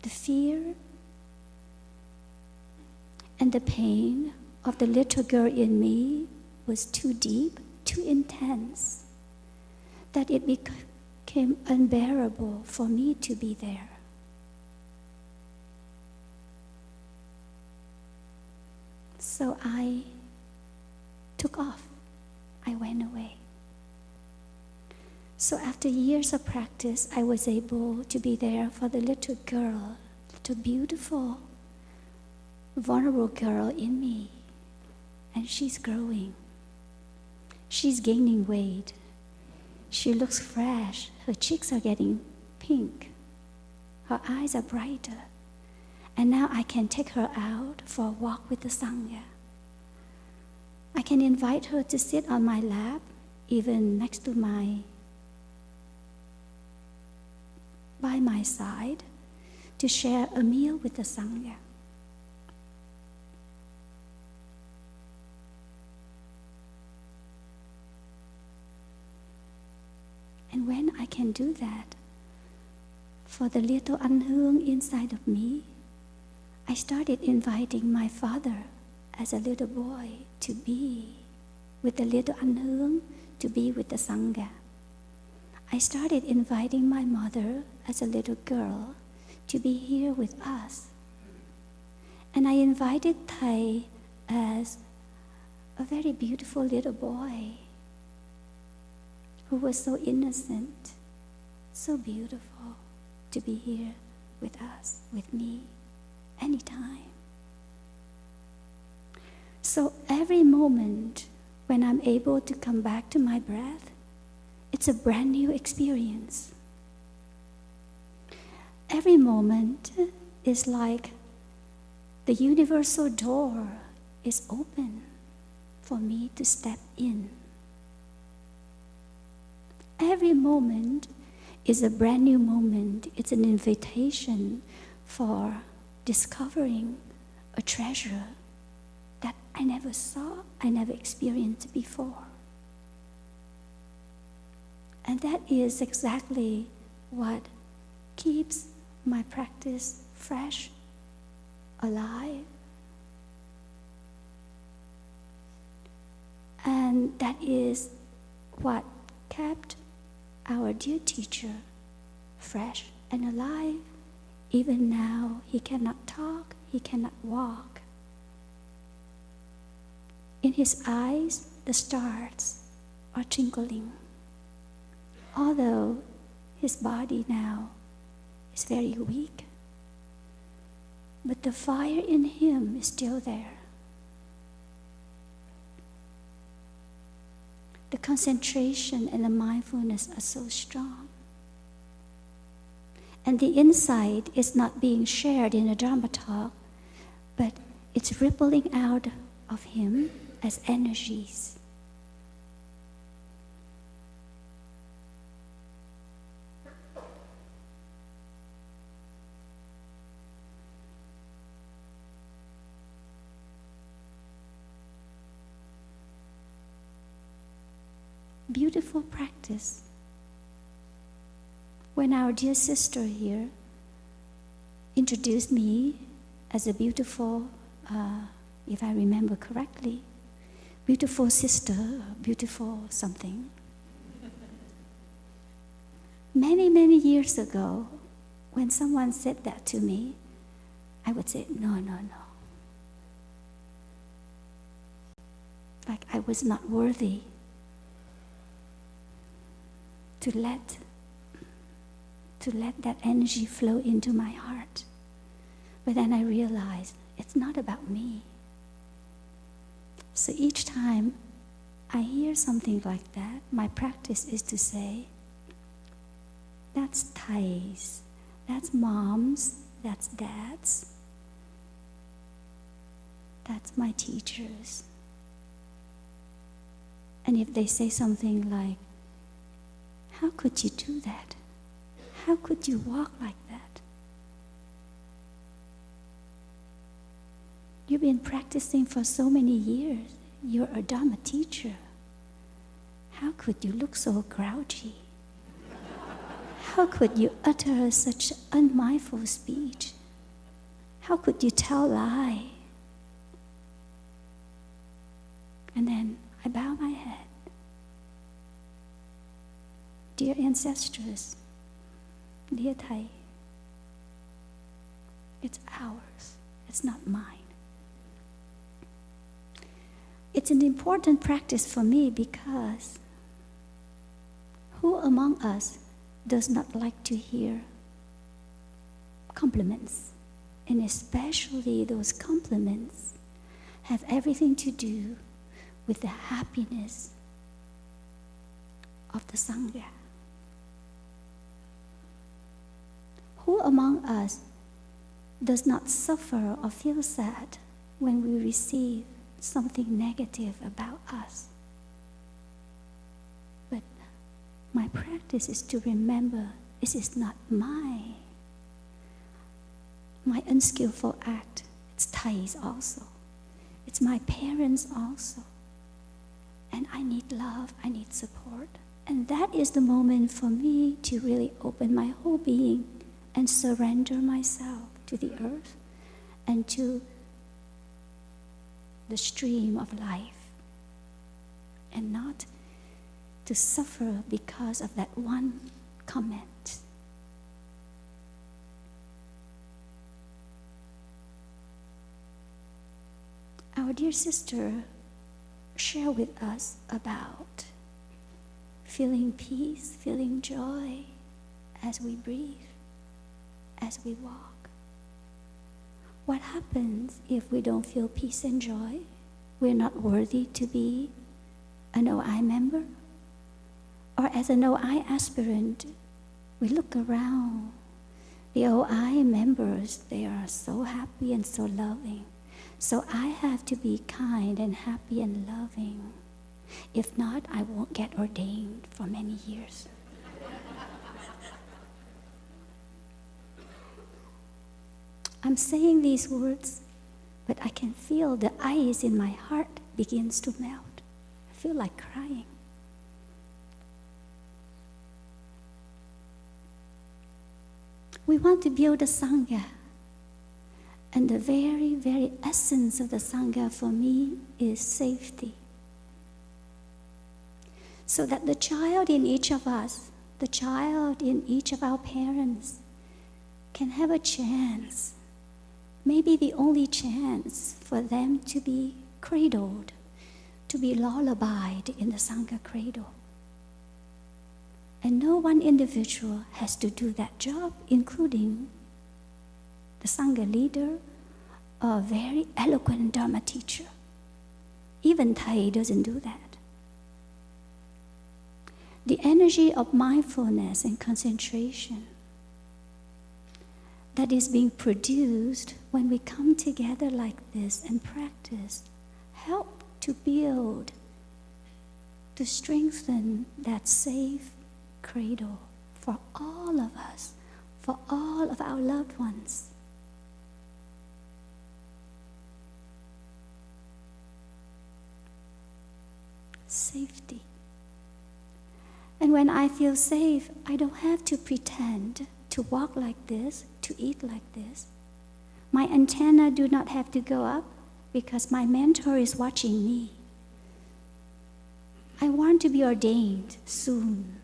the fear, and the pain of the little girl in me was too deep, too intense, that it became unbearable for me to be there. So I took off. I went away. So after years of practice, I was able to be there for the little girl, little beautiful, vulnerable girl in me. And she's growing. She's gaining weight. She looks fresh. Her cheeks are getting pink. Her eyes are brighter. And now I can take her out for a walk with the Sangha. I can invite her to sit on my lap, even next to by my side, to share a meal with the Sangha. And when I can do that, for the little Huong inside of me, I started inviting my father as a little boy to be with the little Huong, to be with the Sangha. I started inviting my mother as a little girl to be here with us. And I invited Thai as a very beautiful little boy who was so innocent, so beautiful to be here with us, with me, anytime. So every moment when I'm able to come back to my breath, it's a brand new experience. Every moment is like the universal door is open for me to step in. Every moment is a brand new moment. It's an invitation for discovering a treasure that I never saw, I never experienced before. And that is exactly what keeps my practice fresh, alive. And that is what kept our dear teacher fresh and alive. Even now, he cannot talk, he cannot walk. In his eyes, the stars are twinkling. Although his body now is very weak, but the fire in him is still there. The concentration and the mindfulness are so strong. And the insight is not being shared in a Dharma talk, but it's rippling out of him as energies. Beautiful practice. When our dear sister here introduced me as a beautiful, if I remember correctly, beautiful sister, beautiful something. Many, many years ago, when someone said that to me, I would say, no, no, no. Like I was not worthy to let that energy flow into my heart. But then I realized it's not about me. So each time I hear something like that, my practice is to say, that's Thais, that's moms, that's dads, that's my teachers. And if they say something like, how could you do that? How could you walk like that? You've been practicing for so many years. You're a Dharma teacher. How could you look so grouchy? How could you utter such unmindful speech? How could you tell lie? And then I bow my head. Dear ancestors, dear Thai, it's ours, it's not mine. It's an important practice for me because who among us does not like to hear compliments? And especially those compliments have everything to do with the happiness of the Sangha. Who among us does not suffer or feel sad when we receive something negative about us? But my practice is to remember this is not my unskillful act. It's Thai's also. It's my parents also. And I need love, I need support. And that is the moment for me to really open my whole being and surrender myself to the earth and to the stream of life, and not to suffer because of that one comment. Our dear sister shared with us about feeling peace, feeling joy as we breathe, as we walk. What happens if we don't feel peace and joy? We're not worthy to be an OI member? Or as an OI aspirant, we look around. The OI members, they are so happy and so loving. So I have to be kind and happy and loving. If not, I won't get ordained for many years. I'm saying these words, but I can feel the ice in my heart begins to melt. I feel like crying. We want to build a Sangha. And the very, very essence of the Sangha for me is safety. So that the child in each of us, the child in each of our parents, can have a chance, maybe the only chance for them to be cradled, to be lullabied in the Sangha cradle. And no one individual has to do that job, including the Sangha leader, a very eloquent Dharma teacher. Even Thai doesn't do that. The energy of mindfulness and concentration that is being produced when we come together like this and practice help to build, to strengthen that safe cradle for all of us, for all of our loved ones. Safety. And when I feel safe, I don't have to pretend to walk like this, to eat like this. My antenna do not have to go up because my mentor is watching me. I want to be ordained soon.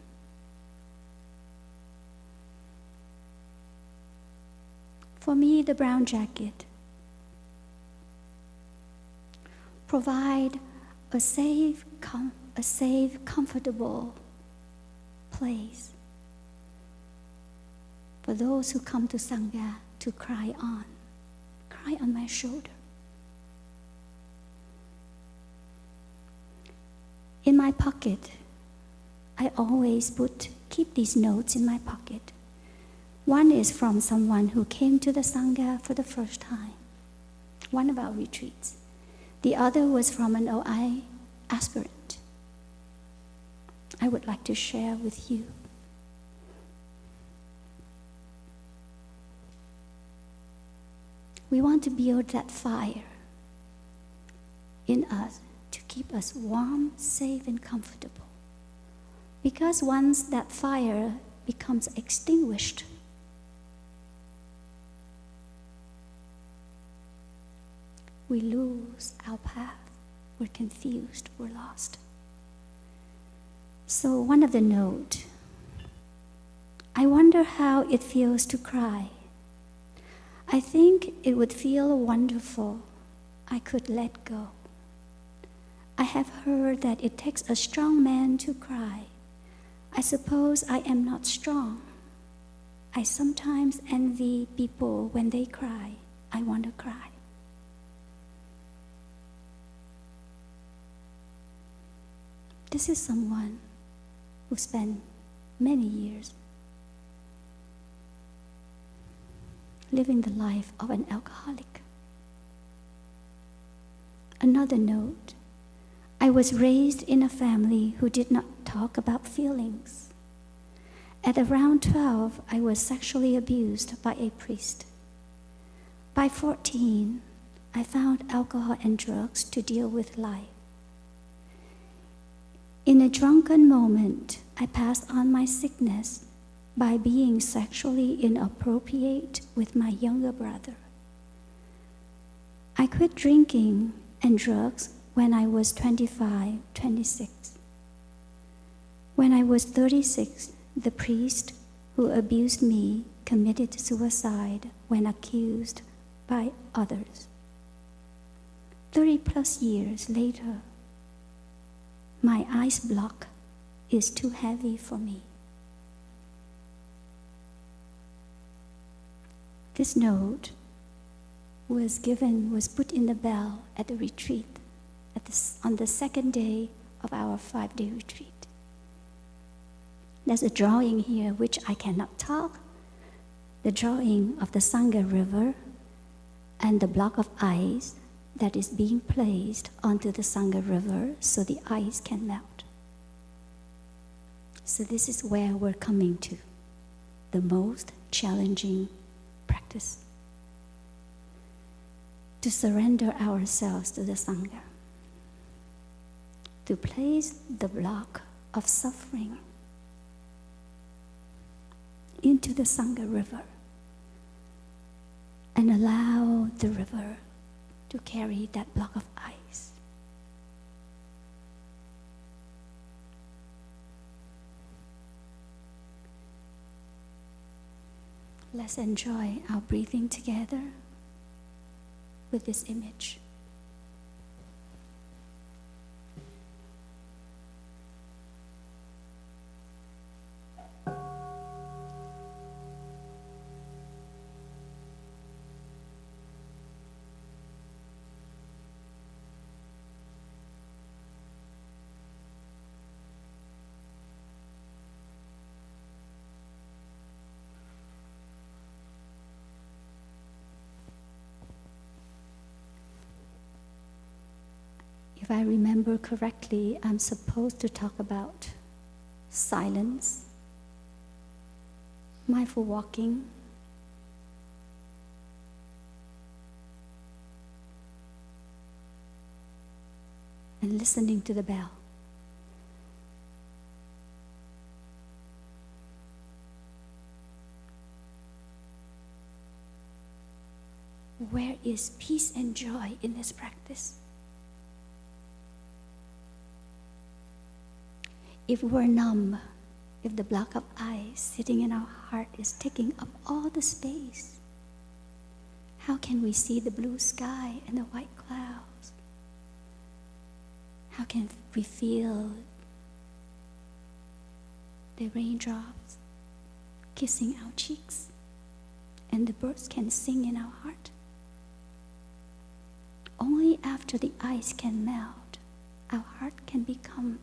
For me, the brown jacket provide a safe, comfortable place for those who come to Sangha to cry on my shoulder. In my pocket, I always keep these notes in my pocket. One is from someone who came to the Sangha for the first time, one of our retreats. The other was from an OI aspirant. I would like to share with you. We want to build that fire in us to keep us warm, safe, and comfortable. Because once that fire becomes extinguished, we lose our path. We're confused, we're lost. So one of the notes, I wonder how it feels to cry. I think it would feel wonderful. I could let go. I have heard that it takes a strong man to cry. I suppose I am not strong. I sometimes envy people when they cry. I want to cry. This is someone who spent many years living the life of an alcoholic. Another note, I was raised in a family who did not talk about feelings. At around 12, I was sexually abused by a priest. By 14, I found alcohol and drugs to deal with life. In a drunken moment, I passed on my sickness by being sexually inappropriate with my younger brother. I quit drinking and drugs when I was 25, 26. When I was 36, the priest who abused me committed suicide when accused by others. 30 plus years later, my ice block is too heavy for me. This note was put in the bell at the retreat on the second day of our 5-day retreat. There's a drawing here which I cannot talk, the drawing of the Sangha River and the block of ice that is being placed onto the Sangha River so the ice can melt. So this is where we're coming to, the most challenging practice. To surrender ourselves to the Sangha. To place the block of suffering into the Sangha River and allow the river to carry that block of ice. Let's enjoy our breathing together with this image. If I remember correctly, I'm supposed to talk about silence, mindful walking, and listening to the bell. Where is peace and joy in this practice? If we're numb, if the block of ice sitting in our heart is taking up all the space, how can we see the blue sky and the white clouds? How can we feel the the raindrops kissing our cheeks, and the birds can sing in our heart. Only after the ice can melt, our heart can become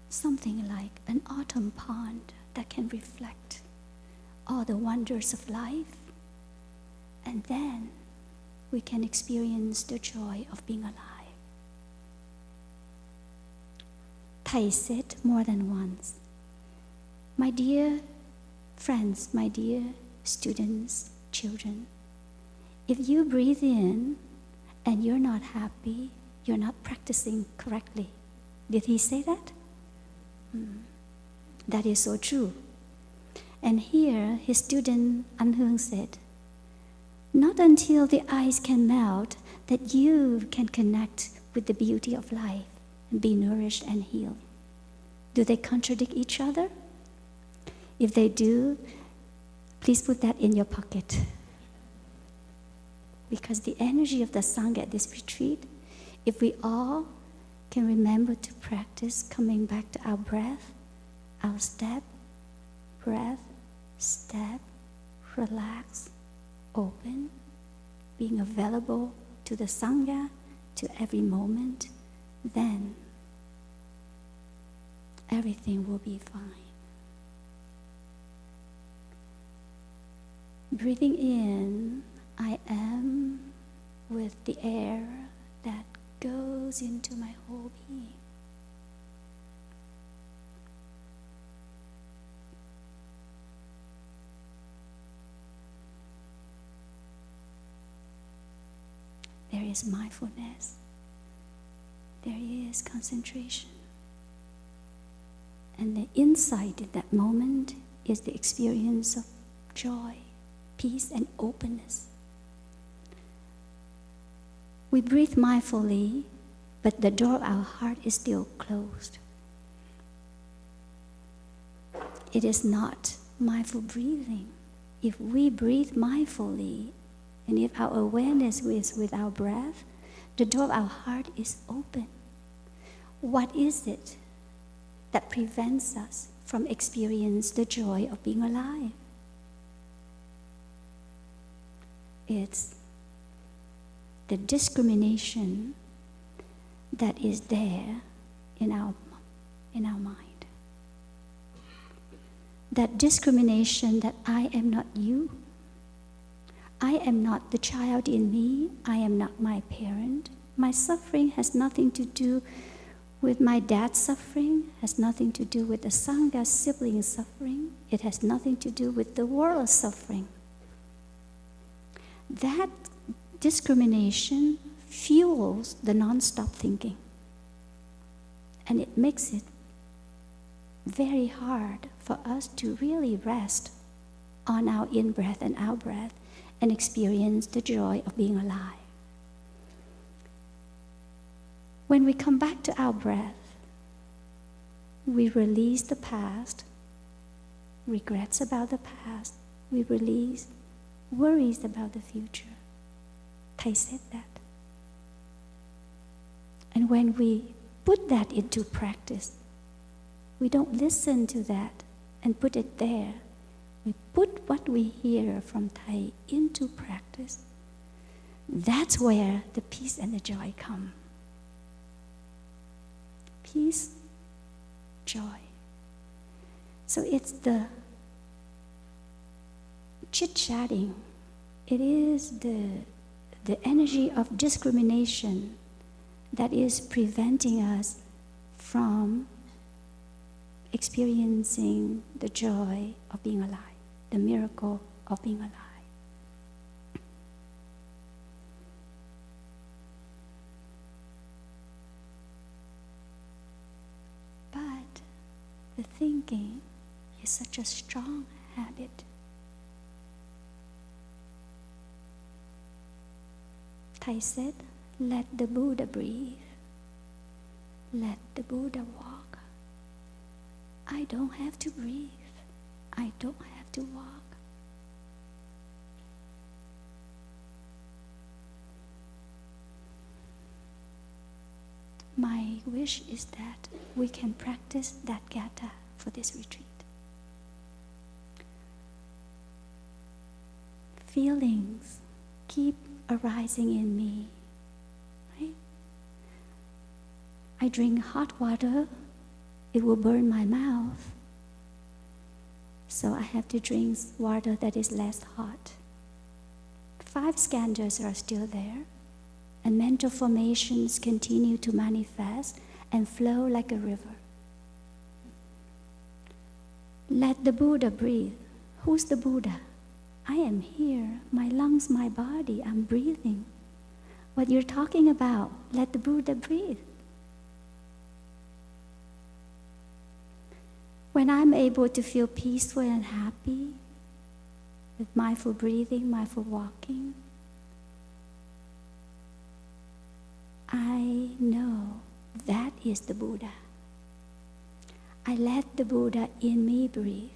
something like an autumn pond that can reflect all the wonders of life, and then we can experience the joy of being alive. Thầy said more than once, "My dear friends, my dear students, children, if you breathe in and you're not happy, you're not practicing correctly." Did he say that? That is so true. And here his student Huong said, "Not until the ice can melt that you can connect with the beauty of life and be nourished and healed." Do they contradict each other? If they do, please put that in your pocket. Because the energy of the Sangha at this retreat, if we all can remember to practice coming back to our breath, our step, breath, step, relax, open, being available to the Sangha, to every moment, then everything will be fine. Breathing in, I am with the air that goes into my whole being. There is mindfulness. There is concentration. And the insight in that moment is the experience of joy, peace, and openness. We breathe mindfully, but the door of our heart is still closed. It is not mindful breathing. If we breathe mindfully, and if our awareness is with our breath, the door of our heart is open. What is it that prevents us from experiencing the joy of being alive? It's the discrimination that is there in our mind. That discrimination that I am not you, I am not the child in me, I am not my parent. My suffering has nothing to do with my dad's suffering, has nothing to do with the Sangha's sibling suffering. It has nothing to do with the world's suffering. That discrimination fuels the non-stop thinking. And it makes it very hard for us to really rest on our in-breath and out-breath and experience the joy of being alive. When we come back to our breath, we release the past, regrets about the past, we release worries about the future. Thầy said that. And when we put that into practice, we don't listen to that and put it there. We put what we hear from Thầy into practice. That's where the peace and the joy come. Peace, joy. So it's the chit-chatting. It is the energy of discrimination that is preventing us from experiencing the joy of being alive, the miracle of being alive. But the thinking is such a strong habit. Thầy said, let the Buddha breathe. Let the Buddha walk. I don't have to breathe. I don't have to walk. My wish is that we can practice that gatha for this retreat. Feelings keep arising in me, right? I drink hot water, it will burn my mouth. So I have to drink water that is less hot. 5 skandhas are still there, and mental formations continue to manifest and flow like a river. Let the Buddha breathe. Who's the Buddha? I am here, my lungs, my body, I'm breathing. What you're talking about, let the Buddha breathe. When I'm able to feel peaceful and happy with mindful breathing, mindful walking, I know that is the Buddha. I let the Buddha in me breathe.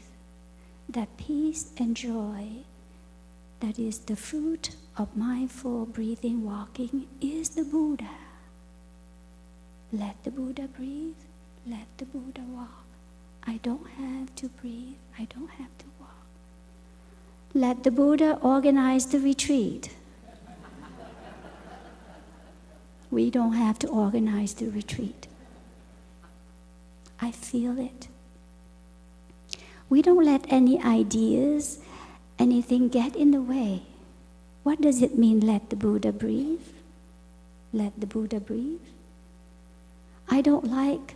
That peace and joy that is the fruit of mindful breathing, walking, is the Buddha. Let the Buddha breathe. Let the Buddha walk. I don't have to breathe. I don't have to walk. Let the Buddha organize the retreat. We don't have to organize the retreat. I feel it. We don't let any ideas, anything get in the way. What does it mean, let the Buddha breathe? Let the Buddha breathe. I don't like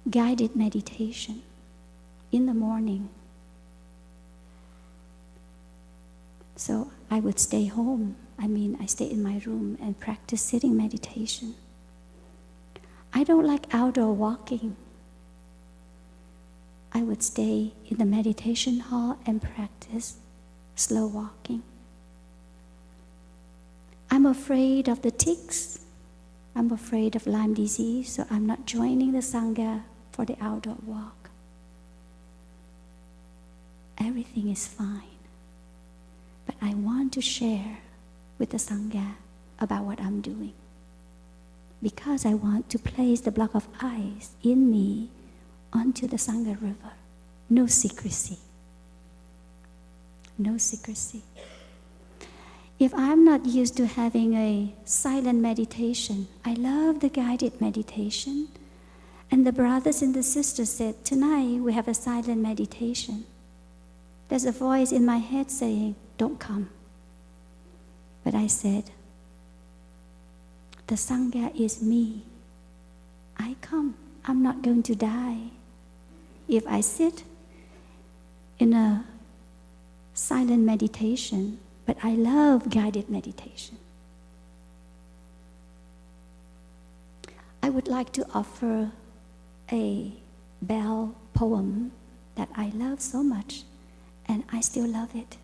guided meditation in the morning. So I would stay home. I stay in my room and practice sitting meditation. I don't like outdoor walking. I would stay in the meditation hall and practice slow walking. I'm afraid of the ticks. I'm afraid of Lyme disease, so I'm not joining the Sangha for the outdoor walk. Everything is fine. But I want to share with the Sangha about what I'm doing, because I want to place the block of ice in me onto the Sangha river. No secrecy. No secrecy. If I'm not used to having a silent meditation, I love the guided meditation. And the brothers and the sisters said, tonight we have a silent meditation. There's a voice in my head saying, don't come. But I said, the Sangha is me. I come. I'm not going to die. If I sit in a silent meditation, but I love guided meditation. I would like to offer a bell poem that I love so much, and I still love it.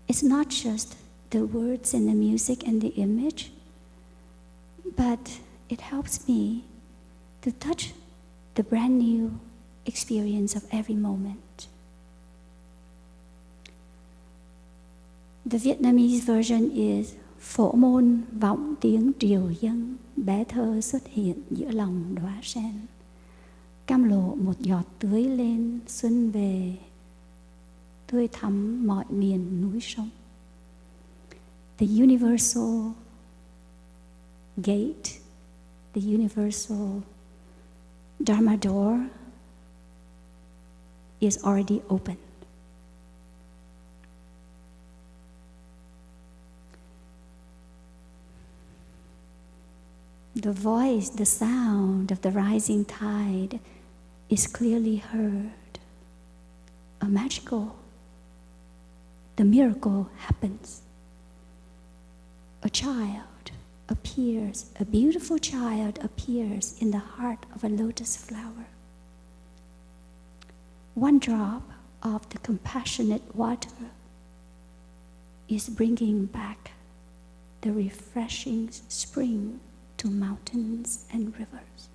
It's not just the words and the music and the image, but it helps me to touch the brand new experience of every moment. The Vietnamese version is: phổ môn vọng tiếng triều dân, bé thơ xuất hiện giữa lòng đóa sen, cam lộ một giọt tưới lên, xuân về tươi thắm mọi miền núi sông. The universal gate, the universal Dharma door is already open. The voice, the sound of the rising tide is clearly heard. The miracle happens. A child appears, a beautiful child appears in the heart of a lotus flower. One drop of the compassionate water is bringing back the refreshing spring to mountains and rivers.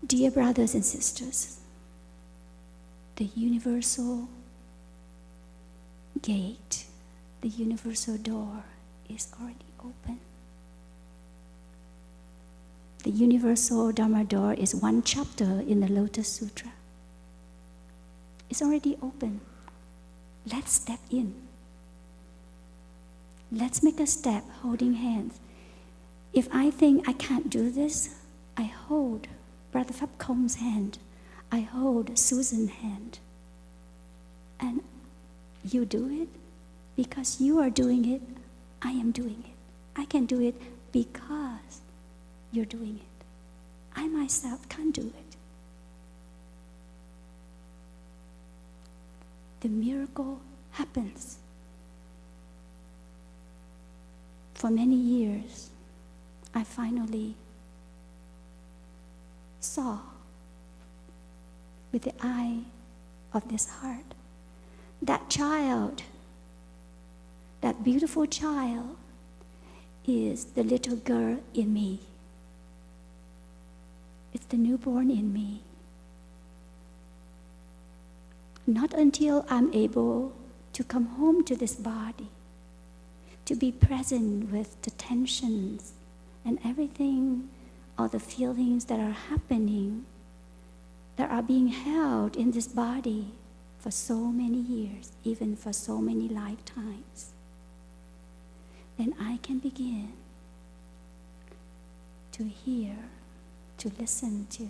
Dear brothers and sisters, the universal gate, the universal door is already open. The universal Dharma door is one chapter in the Lotus Sutra. It's already open. Let's step in. Let's make a step holding hands. If I think I can't do this, I hold Brother Phap Kong's hand. I hold Susan's hand. And you do it because you are doing it. I am doing it. I can do it because you're doing it. I myself can't do it. The miracle happens. For many years, I finally saw with the eye of this heart that child, that beautiful child, is the little girl in me. It's the newborn in me. Not until I'm able to come home to this body, to be present with the tensions and everything, all the feelings that are happening, that are being held in this body for so many years, even for so many lifetimes, then I can begin to hear, to listen to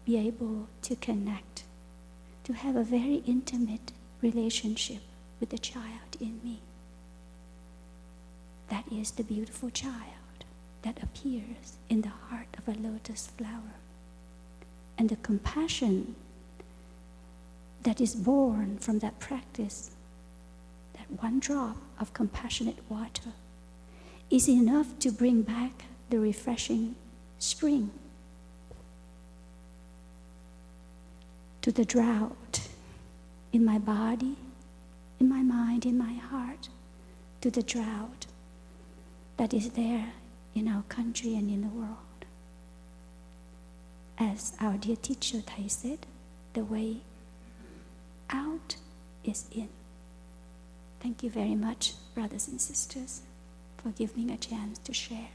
be able to connect, to have a very intimate relationship with the child in me. That is the beautiful child that appears in the heart of a lotus flower. And the compassion that is born from that practice, that one drop of compassionate water, is enough to bring back the refreshing spring to the drought in my body, in my mind, in my heart, to the drought that is there in our country and in the world. As our dear teacher Thầy said, the way out is in. Thank you very much, brothers and sisters, for giving me a chance to share.